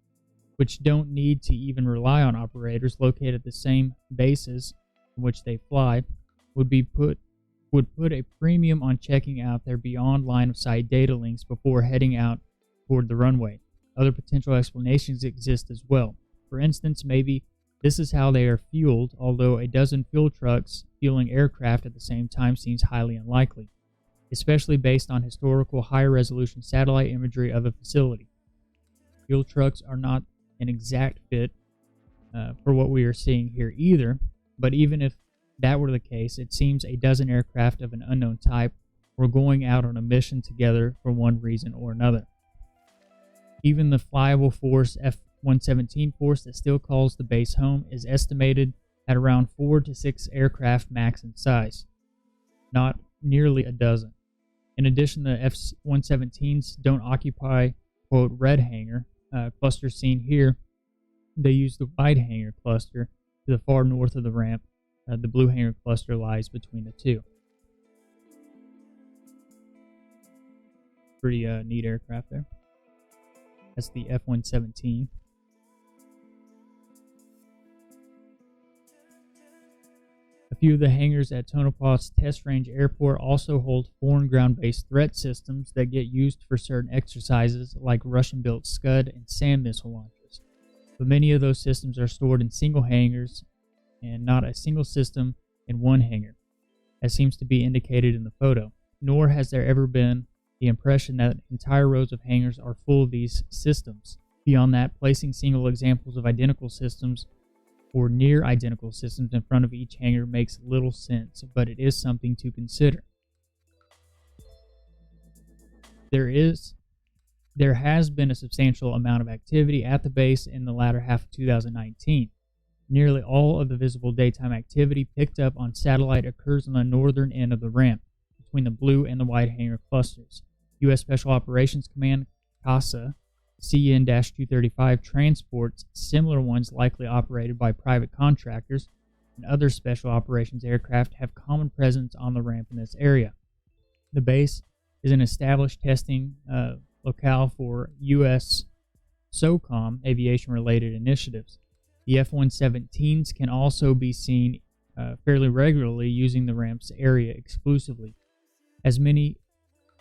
which don't need to even rely on operators located at the same bases in which they fly, would put a premium on checking out their beyond line of sight data links before heading out toward the runway. Other potential explanations exist as well. For instance, maybe this is how they are fueled, although a dozen fuel trucks fueling aircraft at the same time seems highly unlikely, especially based on historical high-resolution satellite imagery of a facility. Fuel trucks are not an exact fit for what we are seeing here either, but even if that were the case, it seems a dozen aircraft of an unknown type were going out on a mission together for one reason or another. Even the flyable force F-117 force that still calls the base home is estimated at around 4 to 6 aircraft max in size, not nearly a dozen. In addition, the F-117s don't occupy, quote, red hangar cluster seen here. They use the wide hangar cluster to the far north of the ramp. The blue hangar cluster lies between the two. Pretty neat aircraft there. That's the F-117. A few of the hangars at Tonopah's Test Range Airport also hold foreign ground-based threat systems that get used for certain exercises like Russian-built Scud and SAM missile launchers. But many of those systems are stored in single hangars and not a single system in one hangar, as seems to be indicated in the photo. Nor has there ever been the impression that entire rows of hangars are full of these systems. Beyond that, placing single examples of identical systems or near identical systems in front of each hangar makes little sense, but it is something to consider. There has been a substantial amount of activity at the base in the latter half of 2019. Nearly all of the visible daytime activity picked up on satellite occurs on the northern end of the ramp, between the blue and the white hangar clusters. U.S. Special Operations Command, CASA, CN-235 transports similar ones likely operated by private contractors, and other special operations aircraft have common presence on the ramp in this area. The base is an established testing locale for U.S. SOCOM aviation-related initiatives. The F-117s can also be seen fairly regularly using the ramp's area exclusively. As many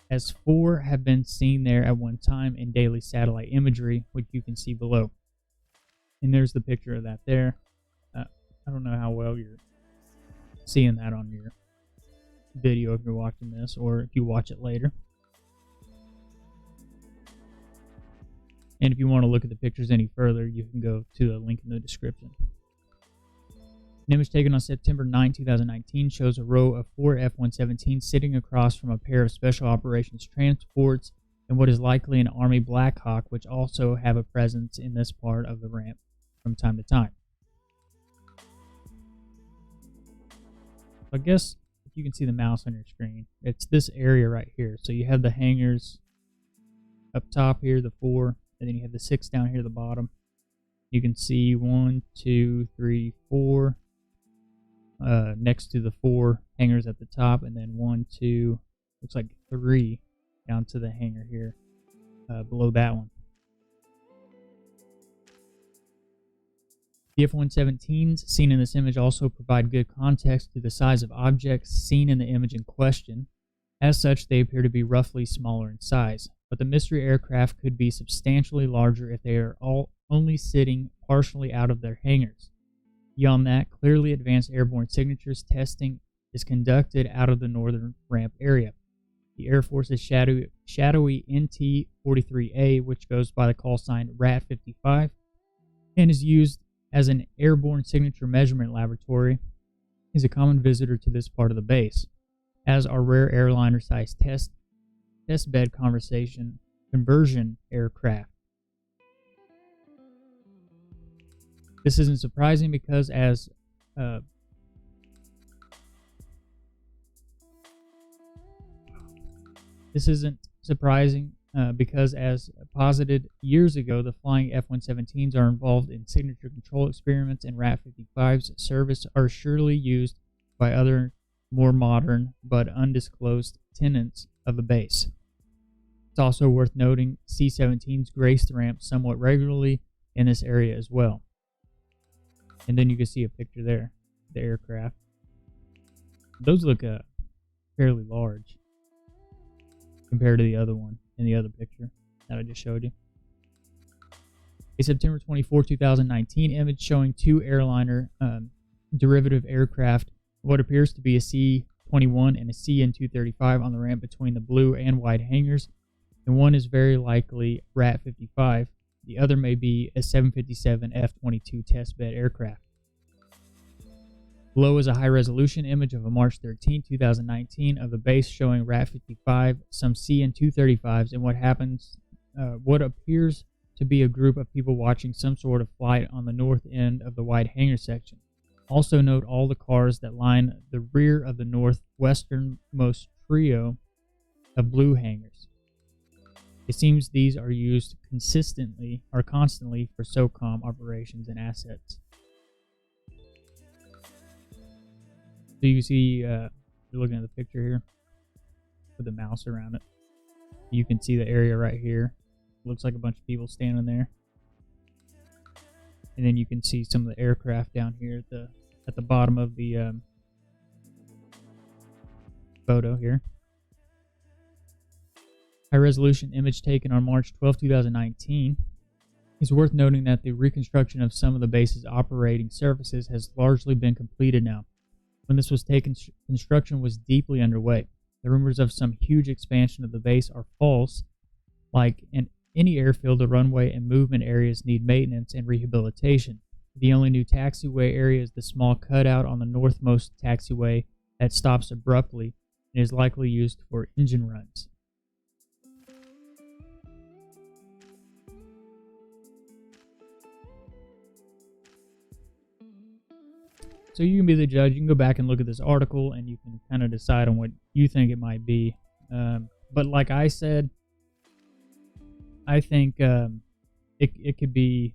as 4 have been seen there at one time in daily satellite imagery, which you can see below. And there's the picture of that there. I don't know how well you're seeing that on your video if you're watching this, or if you watch it later. And if you want to look at the pictures any further, you can go to the link in the description. An image taken on September 9, 2019 shows a row of 4 F-117s sitting across from a pair of Special Operations transports and what is likely an Army Black Hawk, which also have a presence in this part of the ramp from time to time. I guess if you can see the mouse on your screen, it's this area right here. So you have the hangars up top here, the 4, and then you have the 6 down here at the bottom. You can see 1, 2, 3, 4 next to the 4 hangars at the top, and then 1, 2, looks like 3 down to the hangar here below that one. The F-117s seen in this image also provide good context to the size of objects seen in the image in question. As such, they appear to be roughly smaller in size, but the mystery aircraft could be substantially larger if they are only sitting partially out of their hangars. Beyond that, clearly advanced airborne signatures testing is conducted out of the northern ramp area. The Air Force's shadowy NT-43A, which goes by the call sign RAT-55, and is used as an airborne signature measurement laboratory, is a common visitor to this part of the base, as are rare airliner-sized test bed conversion aircraft. This isn't surprising because as posited years ago, the flying F-117s are involved in signature control experiments, and RAT-55's service are surely used by other more modern but undisclosed tenants of the base. It's also worth noting C-17s grace the ramp somewhat regularly in this area as well. And then you can see a picture there, the aircraft. Those look fairly large compared to the other one in the other picture that I just showed you. A September 24, 2019 image showing 2 airliner derivative aircraft, what appears to be a C-21 and a CN-235 on the ramp between the blue and white hangars, and one is very likely RAT-55. The other may be a 757 F-22 testbed aircraft. Below is a high-resolution image of a March 13, 2019 of the base showing RAT-55, some CN-235s, and what appears to be a group of people watching some sort of flight on the north end of the wide hangar section. Also note all the cars that line the rear of the northwesternmost trio of blue hangars. It seems these are used constantly for SOCOM operations and assets. So you see, you're looking at the picture here with the mouse around it. You can see the area right here. Looks like a bunch of people standing there. And then you can see some of the aircraft down here at the bottom of the photo here. High-resolution image taken on March 12, 2019. It's worth noting that the reconstruction of some of the base's operating surfaces has largely been completed now. When this was taken, construction was deeply underway. The rumors of some huge expansion of the base are false. Like in any airfield, the runway and movement areas need maintenance and rehabilitation. The only new taxiway area is the small cutout on the northmost taxiway that stops abruptly and is likely used for engine runs. So you can be the judge. You can go back and look at this article, and you can kind of decide on what you think it might be. But like I said, I think it could be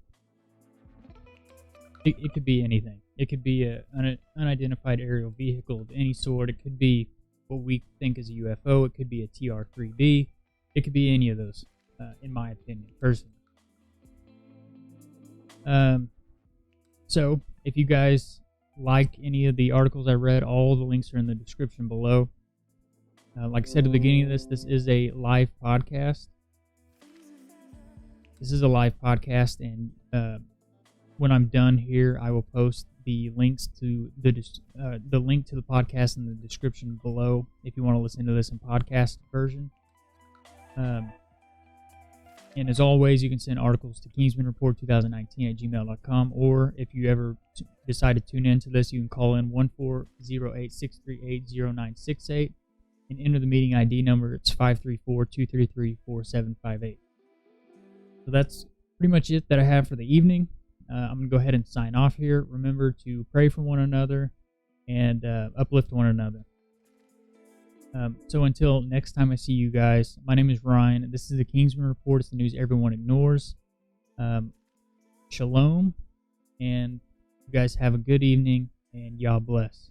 anything. It could be an unidentified aerial vehicle of any sort. It could be what we think is a UFO. It could be a TR-3B. It could be any of those, in my opinion, personally. So if you guys like any of the articles I read, all the links are in the description below. Like I said at the beginning of this is a live podcast. And when I'm done here, I will post the links to the link to the podcast in the description below if you want to listen to this in podcast version. And as always, you can send articles to kingsmanreport2019@gmail.com, or if you ever decide to tune into this, you can call in 1-408-638-0968 and enter the meeting ID number. It's 534-233-4758. So that's pretty much it that I have for the evening. I'm going to go ahead and sign off here. Remember to pray for one another and uplift one another. So until next time I see you guys, my name is Ryan. This is the Kingsman Report. It's the news everyone ignores. Shalom, and you guys have a good evening, and Yah bless.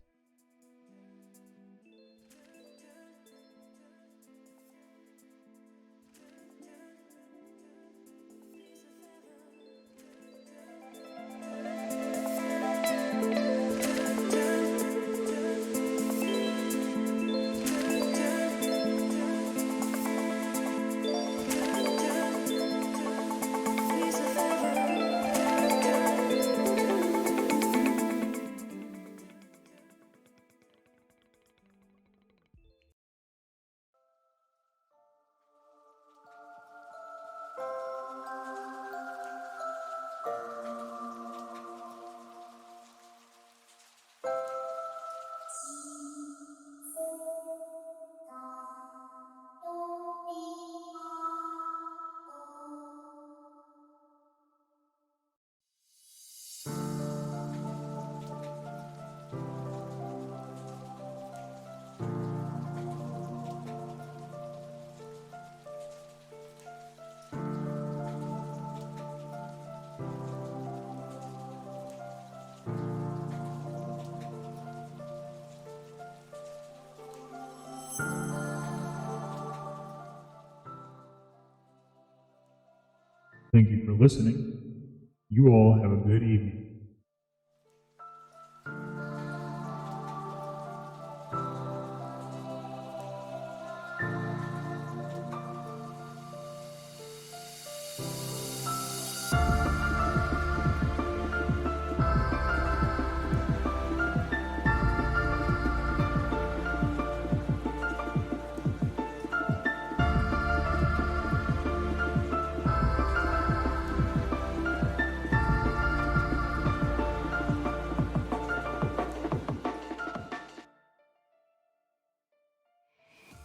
Thank you for listening. You all have a good evening.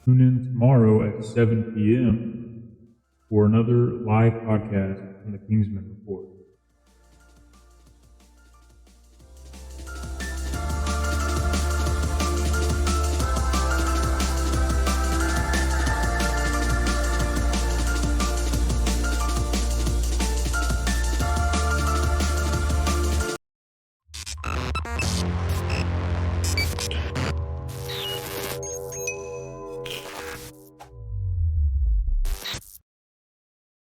Tune in tomorrow at 7 p.m. for another live podcast from the Kingsman Report.